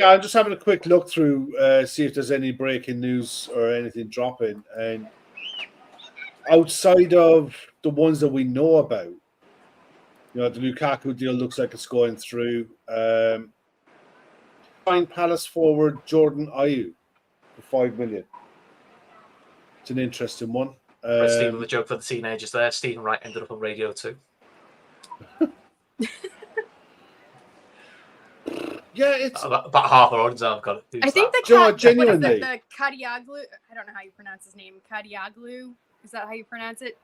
I'm just having a quick look through, see if there's any breaking news or anything dropping. And outside of the ones that we know about, the Lukaku deal looks like it's going through. Find Palace forward Jordan Ayew for 5 million. It's an interesting one. Stephen, the joke for the teenagers there. Stephen Wright ended up on Radio 2. Yeah, it's about half our audience have got it. I think the genuinely. The Kadioglu. I don't know how you pronounce his name. Kadioglu. Is that how you pronounce it?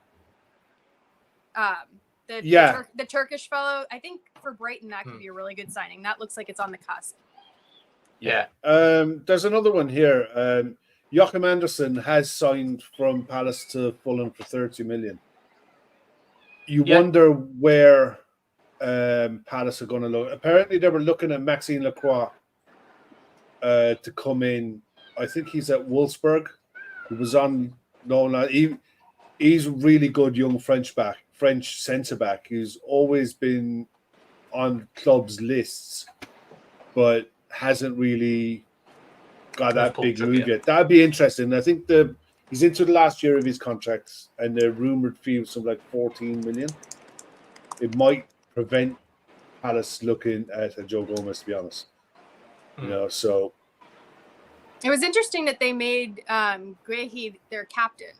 The Turkish fellow. I think for Brighton that could be a really good signing. That looks like it's on the cusp. Yeah. There's another one here. Joachim Andersen has signed from Palace to Fulham for 30 million. You wonder where Palace are going to look. Apparently, they were looking at Maxime Lacroix to come in. I think he's at Wolfsburg. He was on loan. He's a really good young French centre back. He's always been on clubs' lists, but hasn't really got that big move yet. That'd be interesting. I think he's into the last year of his contract, and the rumored fee was something like 14 million. It might prevent Palace looking at a Joe Gomez, to be honest. So it was interesting that they made Guehi their captain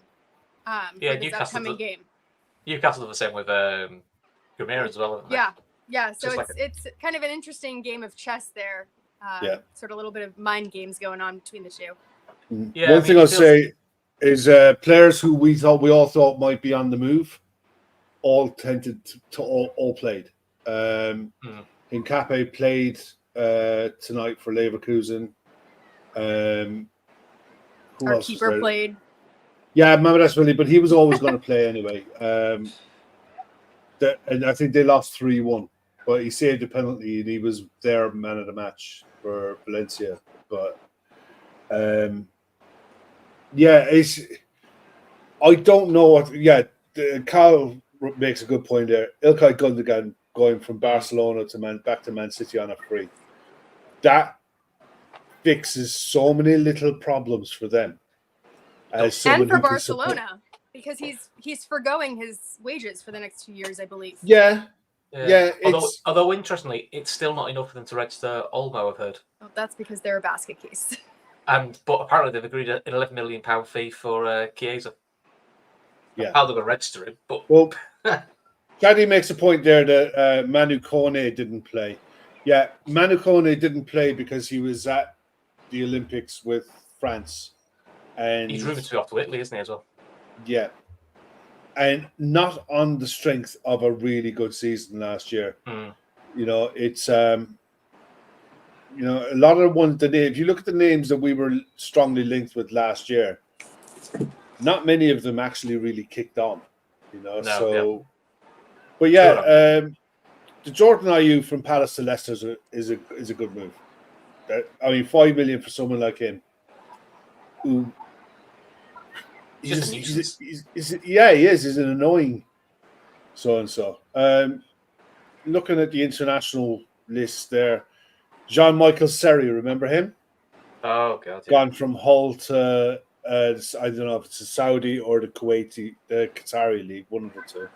for this upcoming game. Newcastle are the same with Gomez as well. Yeah. So it's kind of an interesting game of chess there. Sort of a little bit of mind games going on between the two. Yeah, One thing I'll say is players who we all thought might be on the move, all tended to all played. Hincape played tonight for Leverkusen. Who Our else keeper was there? played. Yeah, Mamadou, but he was always going to play anyway. And I think they lost 3-1, but he saved a penalty and he was their man of the match for Valencia. But I don't know what. Yeah, Carl makes a good point there. Ilkay Gundogan going from Barcelona to back to Man City on a free. That fixes so many little problems for them. And for Barcelona, because he's forgoing his wages for the next 2 years, I believe. Yeah. Although interestingly, it's still not enough for them to register Olmo, I've heard. Oh, that's because they're a basket case. But apparently they've agreed an £11 million fee for Chiesa. Yeah. How they're going to register him, but well, Daddy makes a point there that Manu Kone didn't play. Yeah, Manu Kone didn't play because he was at the Olympics with France, and he's rumoured to be off to Italy, isn't he, as well? Yeah, and not on the strength of a really good season last year. It's a lot of ones that if you look at the names that we were strongly linked with last year, not many of them actually really kicked on. But yeah, the Jordan Ayew from Palace to Leicester is a good move. I mean, $5 million for someone like him, who he is. He's an annoying so and so. Looking at the international list there, Jean-Michel Seri, remember him? Oh God! Yeah. Gone from Hull to I don't know if it's the Saudi or the Qatari league, one of the two.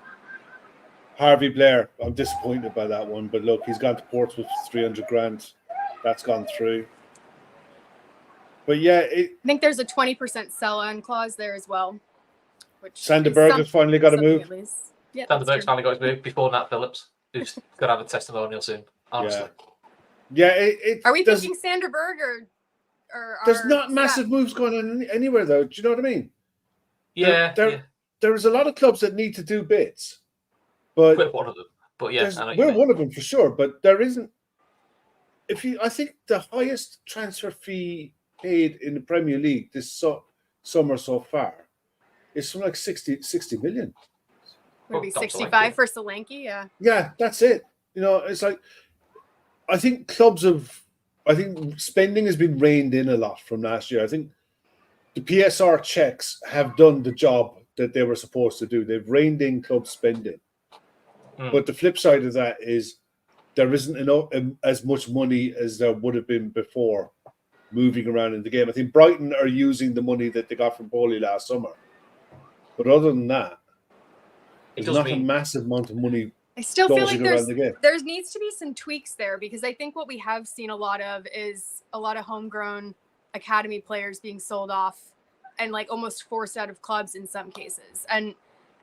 Harvey Blair, I'm disappointed by that one, but look, he's gone to Portsmouth for 300 grand. That's gone through. But yeah, I think there's a 20% sell-on clause there as well. Sanderberg has finally got a move. Yeah, Sanderberg's finally got his move before Nat Phillips, who's going to have a testimonial soon. Honestly. Yeah. Are we thinking Sanderberg or there's not massive moves going on anywhere though. Do you know what I mean? Yeah. There's a lot of clubs that need to do bits, but we're one of them. But yeah, we're one of them for sure. But there isn't. I think the highest transfer fee paid in the Premier League this summer so far is something like 60 million. Maybe 65 for Solanke, yeah. Yeah, that's it. It's like I think spending has been reined in a lot from last year. I think the PSR checks have done the job that they were supposed to do. They've reined in club spending. But the flip side of that is there isn't as much money as there would have been before moving around in the game. I think Brighton are using the money that they got from Bowley last summer. But other than that, there's not a massive amount of money. I still feel like there needs to be some tweaks there, because I think what we have seen a lot of is a lot of homegrown academy players being sold off and like almost forced out of clubs in some cases.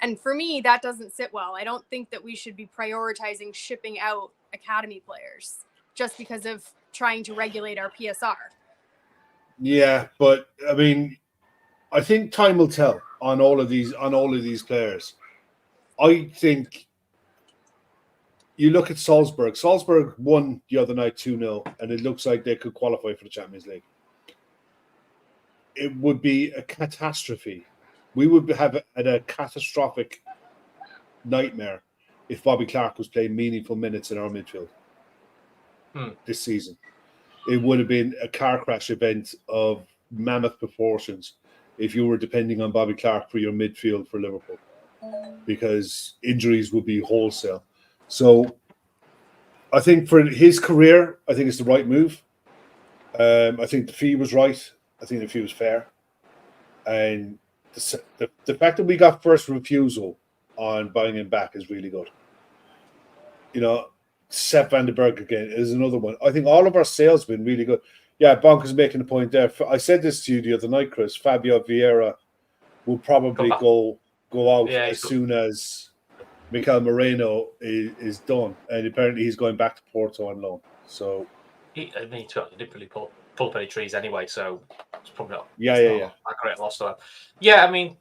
And for me, that doesn't sit well. I don't think that we should be prioritizing shipping out academy players just because of trying to regulate our PSR. Yeah, but I mean, I think time will tell on all of these players. I think you look at Salzburg. Salzburg won the other night 2-0, and it looks like they could qualify for the Champions League. It would be a catastrophe. We would have a catastrophic nightmare if Bobby Clark was playing meaningful minutes in our midfield this season. It would have been a car crash event of mammoth proportions if you were depending on Bobby Clark for your midfield for Liverpool, because injuries would be wholesale. So I think for his career, I think it's the right move. I think the fee was right. I think the fee was fair. And the fact that we got first refusal on buying him back is really good. Sepp van den Berg again is another one. I think all of our sales have been really good. Yeah, Bonk is making a point there. I said this to you the other night, Chris. Fabio Vieira will probably go out as soon as Mikel Moreno is done, and apparently he's going back to Porto on loan. So he didn't really pull up any trees anyway. So It's probably not. Yeah. That great loss to them. Yeah, I mean,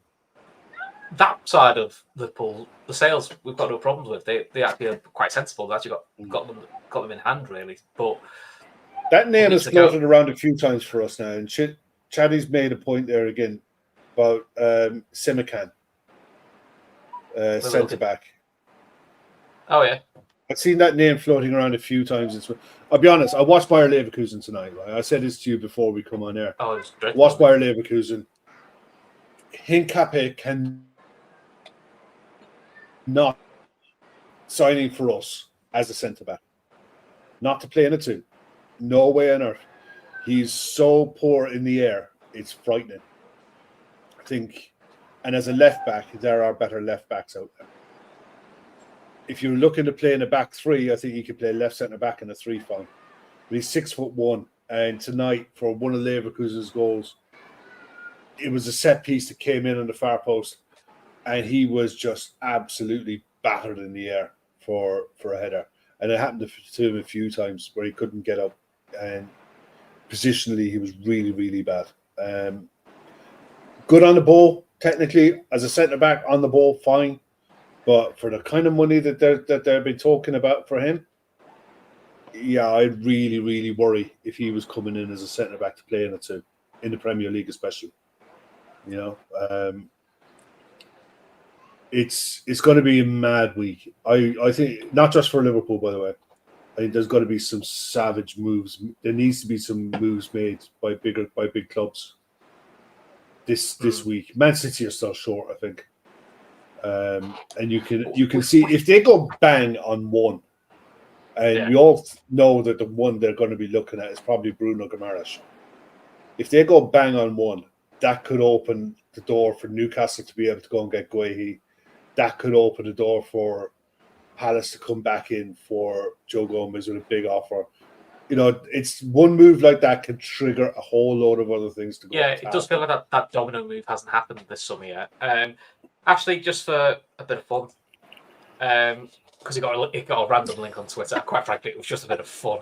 that side of Liverpool, the sales we've got no problems with. They actually are quite sensible. They actually got them in hand really. But that name has floated around a few times for us now, and Chaddy's made a point there again about Simican, centre back. Oh yeah, I've seen that name floating around a few times. I'll be honest. I watched Bayer Leverkusen tonight. Right? I said this to you before we come on air. Oh, it's dreadful. Watched Bayer Leverkusen. Hincapié can not signing for us as a centre back, not to play in a two. No way on earth. He's so poor in the air. It's frightening. I think, and as a left back, there are better left backs out there. If you're looking to play in a back three, I think he could play left centre back in a 3 fine. But he's 6'1", and tonight for one of Leverkusen's goals, it was a set piece that came in on the far post, and he was just absolutely battered in the air for a header. And it happened to him a few times where he couldn't get up, and positionally he was really, really bad. Good on the ball, technically as a centre back on the ball, fine. But for the kind of money that they've been talking about for him, yeah, I'd really, really worry if he was coming in as a centre back to play in a two, in the Premier League especially. You know, it's going to be a mad week. I think not just for Liverpool, by the way. I think there's got to be some savage moves. There needs to be some moves made by big clubs this week. Man City are still short, I think. And you can see if they go bang on one, and we all know that the one they're going to be looking at is probably Bruno Guimaraes. If they go bang on one, that could open the door for Newcastle to be able to go and get Guehi. That could open the door for Palace to come back in for Joe Gomez with a big offer. You know, it's one move like that can trigger a whole load of other things to go. Yeah, it does feel like that domino move hasn't happened this summer yet. Actually, just for a bit of fun, because it got a random link on Twitter. Quite frankly, it was just a bit of fun.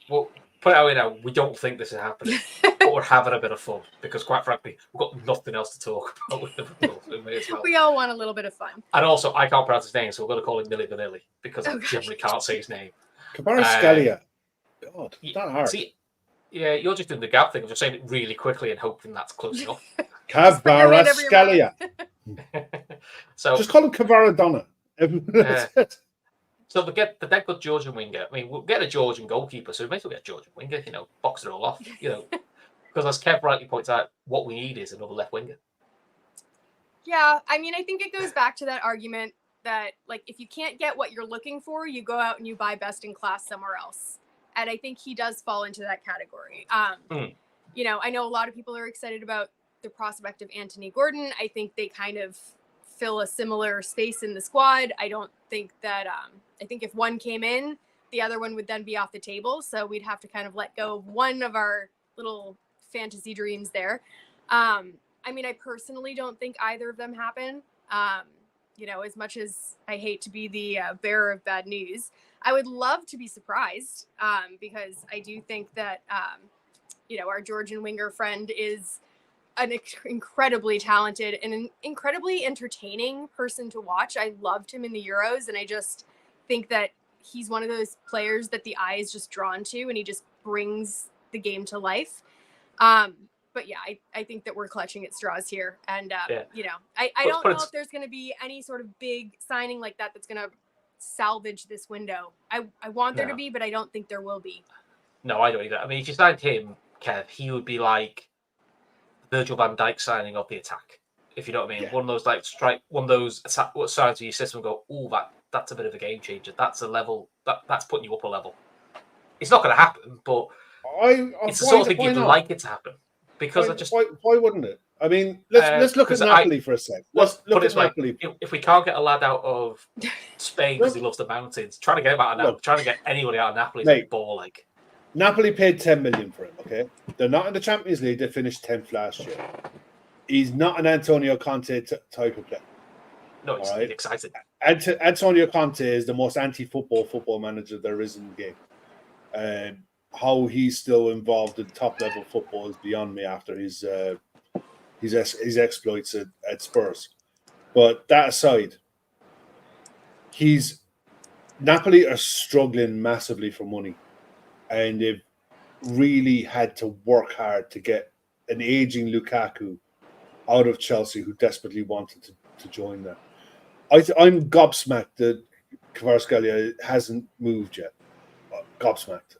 We'll put it out here now. We don't think this is happening, but we're having a bit of fun because, quite frankly, we've got nothing else to talk about with Liverpool. So we may as well. We all want a little bit of fun. And also, I can't pronounce his name, so we're going to call him Milli Vanilli because I generally can't say his name. Kvaratskhelia. God, not hard. See, yeah, you're just doing the gap thing. I'm just saying it really quickly and hoping that's close enough. Kvaratskhelia. So just call him Kvaradonna. So they get the dead good Georgian winger. I mean, we'll get a Georgian goalkeeper, so we may as well get a Georgian winger. You know, box it all off. You know, because as Kev rightly points out, what we need is another left winger. Yeah, I mean, I think it goes back to that argument that, like, if you can't get what you're looking for, you go out and you buy best in class somewhere else. And I think he does fall into that category. You know, I know a lot of people are excited about the prospect of Anthony Gordon. I think they kind of fill a similar space in the squad. I don't think that, I think if one came in, the other one would then be off the table. So we'd have to kind of let go of one of our little fantasy dreams there. I mean, I personally don't think either of them happen. You know, as much as I hate to be the bearer of bad news, I would love to be surprised because I do think that, you know, our Georgian winger friend is an incredibly talented and an incredibly entertaining person to watch. I loved him in the Euros, and I just think that he's one of those players that the eye is just drawn to, and he just brings the game to life. But yeah, I think that we're clutching at straws here. And, you know, I don't know if there's going to be any sort of big signing like that that's going to salvage this window. I want there to be, but I don't think there will be. No, I don't either. I mean, if you signed him, Kev, he would be like Virgil van Dijk signing of the attack. If you know what I mean. Yeah. One of those one of those signs of your system and go, oh, that's a bit of a game changer. That's a level that's putting you up a level. It's not going to happen, but it's the sort of thing you'd like it to happen. Because why wouldn't it? I mean, let's look at Napoli for a sec. Let's look at Napoli. If we can't get a lad out of Spain because he loves the mountains, trying to get him out of Napoli, trying to get anybody out of Napoli is a ball like. Napoli paid 10 million for him. Okay, they're not in the Champions League. They finished 10th last year. He's not an Antonio Conte type of player. No, he's excited. Antonio Conte is the most anti-football manager there is in the game. how he's still involved in top level football is beyond me after his exploits at Spurs. But that aside, Napoli are struggling massively for money, and they've really had to work hard to get an aging Lukaku out of Chelsea, who desperately wanted to join them. I'm gobsmacked that Kvaratskhelia hasn't moved yet. Gobsmacked.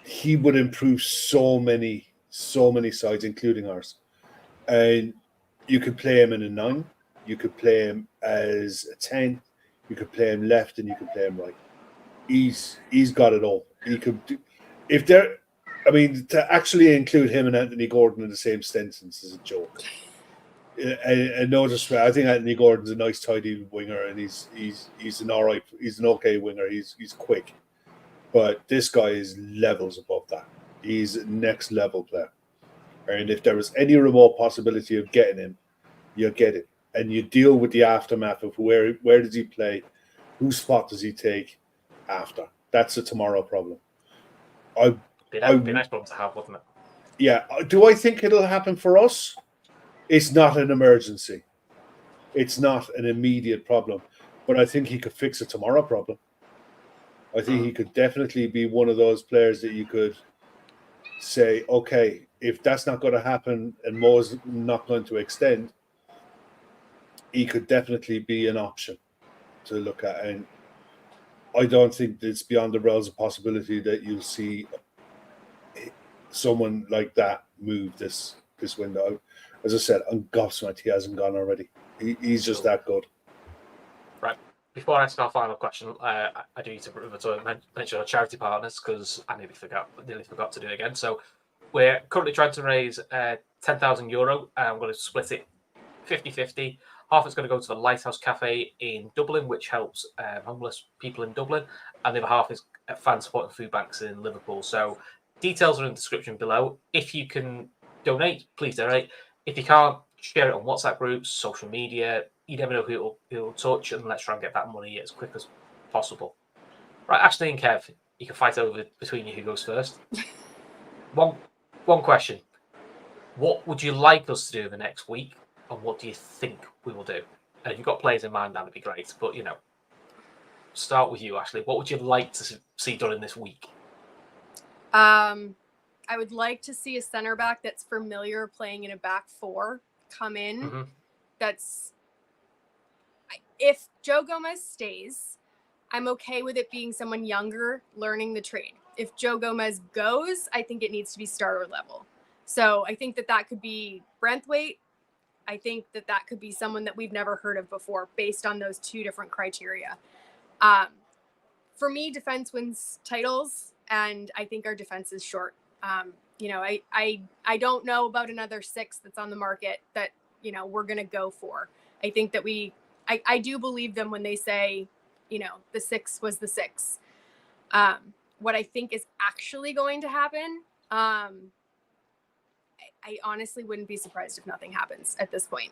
He would improve so many sides, including ours. And you could play him in a 9. You could play him as a 10. You could play him left, and you could play him right. He's got it all. He could do, to actually include him and Anthony Gordon in the same sentence is a joke. And no disrespect, I think Anthony Gordon's a nice, tidy winger, and he's an okay winger. He's quick, but this guy is levels above that. He's a next level player, and if there was any remote possibility of getting him, you get it, and you deal with the aftermath of where does he play, whose spot does he take after. That's a tomorrow problem. It'd be a nice problem to have, wouldn't it? Yeah. Do I think it'll happen for us? It's not an emergency. It's not an immediate problem. But I think he could fix a tomorrow problem. I think he could definitely be one of those players that you could say, okay, if that's not going to happen and Mo's not going to extend, he could definitely be an option to look at. And I don't think it's beyond the realms of possibility that you'll see someone like that move this window. As I said, I'm gobsmacked he hasn't gone already. He's just that good. Right. Before I ask our final question, I do need to mention our charity partners because I nearly forgot to do it again. So we're currently trying to raise €10,000. I'm going to split it 50-50. Half is going to go to the Lighthouse Cafe in Dublin, which helps homeless people in Dublin, and the other half is fan supporting food banks in Liverpool. So details are in the description below. If you can donate, please donate. If you can't, share it on WhatsApp groups, social media. You never know who it'll touch, and let's try and get that money as quick as possible. Right, Ashley and Kev, you can fight over between you who goes first. One question. What would you like us to do the next week, and what do you think we will do? And if you've got players in mind, that would be great. But, start with you, Ashley. What would you like to see done in this week? I would like to see a center back that's familiar playing in a back 4 come in. Mm-hmm. If Joe Gomez stays, I'm okay with it being someone younger learning the trade. If Joe Gomez goes, I think it needs to be starter level. So I think that could be Brentwaite. I think that could be someone that we've never heard of before based on those 2 different criteria. For me, defense wins titles, and I think our defense is short. I don't know about another 6 that's on the market that, we're going to go for. I think that I do believe them when they say, the 6 was the 6. What I think is actually going to happen, I honestly wouldn't be surprised if nothing happens at this point.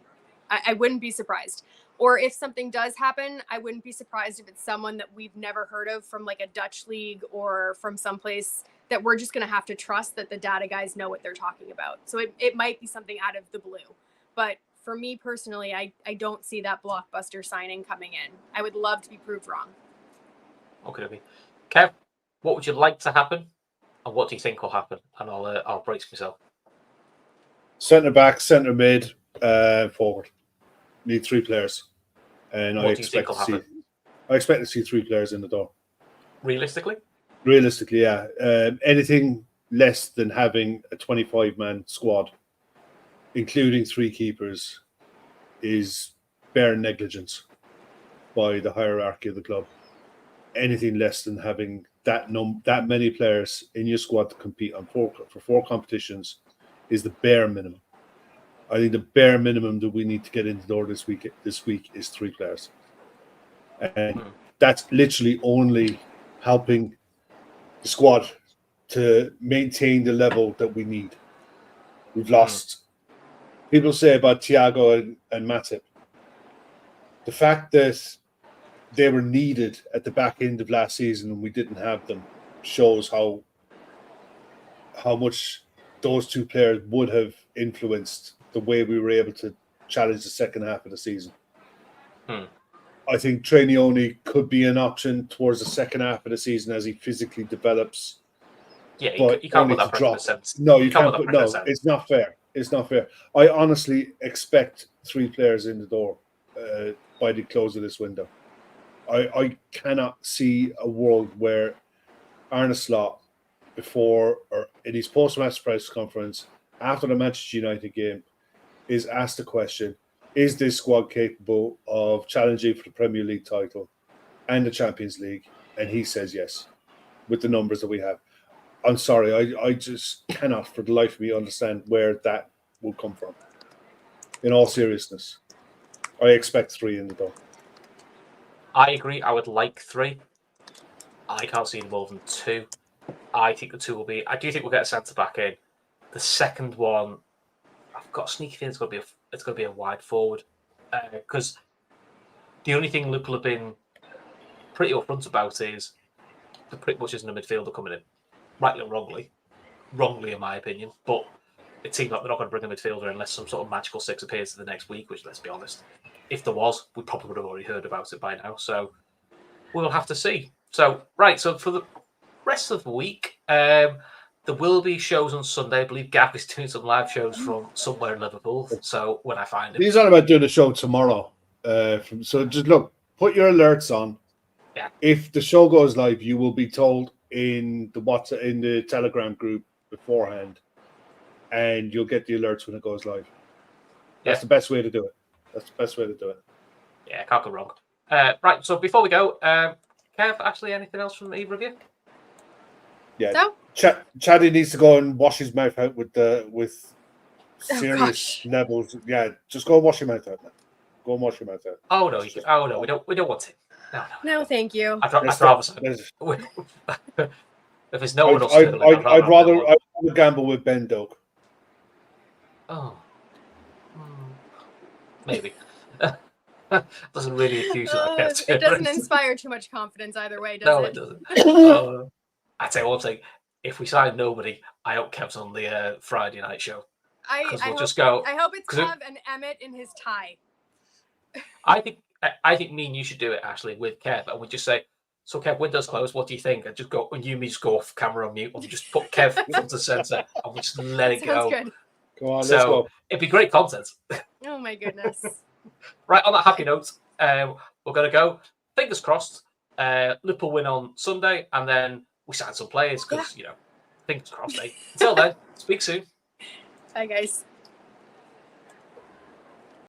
I wouldn't be surprised. Or if something does happen, I wouldn't be surprised if it's someone that we've never heard of from like a Dutch league or from someplace that we're just going to have to trust that the data guys know what they're talking about. So it might be something out of the blue. But for me personally, I don't see that blockbuster signing coming in. I would love to be proved wrong. Okay. Kev, what would you like to happen? And what do you think will happen? And I'll brace myself. Centre back, centre mid, forward. Need 3 players, and I expect to see 3 players in the door. Realistically, yeah. Anything less than having a 25-man squad, including 3 keepers, is bare negligence by the hierarchy of the club. Anything less than having that many players in your squad to compete on for 4 competitions is the bare minimum. I think the bare minimum that we need to get in the door this week is 3 players. And that's literally only helping the squad to maintain the level that we need. We've lost. People say about Thiago and Matip. The fact that they were needed at the back end of last season and we didn't have them shows how much those two players would have influenced the way we were able to challenge the second half of the season. I think Trainioni could be an option towards the second half of the season as he physically develops. Yeah, but you can't only put to that drop. pressure. No, you can't put put. No, it's not fair. It's not fair. I honestly expect 3 players in the door by the close of this window. I cannot see a world where Arne Slot, before or in his post-match press conference after the Manchester United game, is asked the question: is this squad capable of challenging for the Premier League title and the Champions League? And he says yes, with the numbers that we have. I'm sorry, I just cannot for the life of me understand where that will come from. In all seriousness, I expect 3 in the door. I agree. I would like 3. I can't see more than 2. I think the 2 will be. I do think we'll get a centre back in. The second one, I've got a sneaky feeling it's going to be a wide forward, because the only thing Liverpool have been pretty upfront about is there pretty much isn't a midfielder coming in, rightly or wrongly in my opinion. But it seems like they're not going to bring a midfielder unless some sort of magical 6 appears in the next week. Which, let's be honest, if there was, we probably would have already heard about it by now. So we'll have to see. So so for the rest of the week, there will be shows on Sunday. I believe Gav is doing some live shows from somewhere in Liverpool. So when I find him, he's not about doing a show tomorrow. So just look, put your alerts on. Yeah. If the show goes live, you will be told in the Telegram group beforehand, and you'll get the alerts when it goes live. That's the best way to do it. That's the best way to do it. Yeah, can't go wrong. Right. So before we go, Kev, Ashley, anything else from either of you? Yeah. No? Chaddy needs to go and wash his mouth out with serious levels. Yeah, just go and wash your mouth out, man. Go and wash your mouth out. Oh no, we don't want it. No, thank you. I'd rather if there's no one else. I'd rather gamble with Ben Doak. Oh, maybe. Doesn't really accuse you like that. It doesn't inspire too much confidence either way, does it? No, it doesn't. I'd say one thing: if we sign nobody, I hope Kev's on the Friday night show. I we'll just go. I hope it's Kev and Emmett in his tie. I think me and you should do it, Ashley, with Kev, and we just say, "So Kev, windows closed. What do you think?" And just go, and you just go off camera on mute, and just put Kev front and center, and we just let it go. Good. Go on, let's go. It'd be great content. Oh my goodness! Right, on that happy note, we're going to go. Fingers crossed. Liverpool win on Sunday, and then we sign some players because fingers crossed. Until then, speak soon. Bye, guys.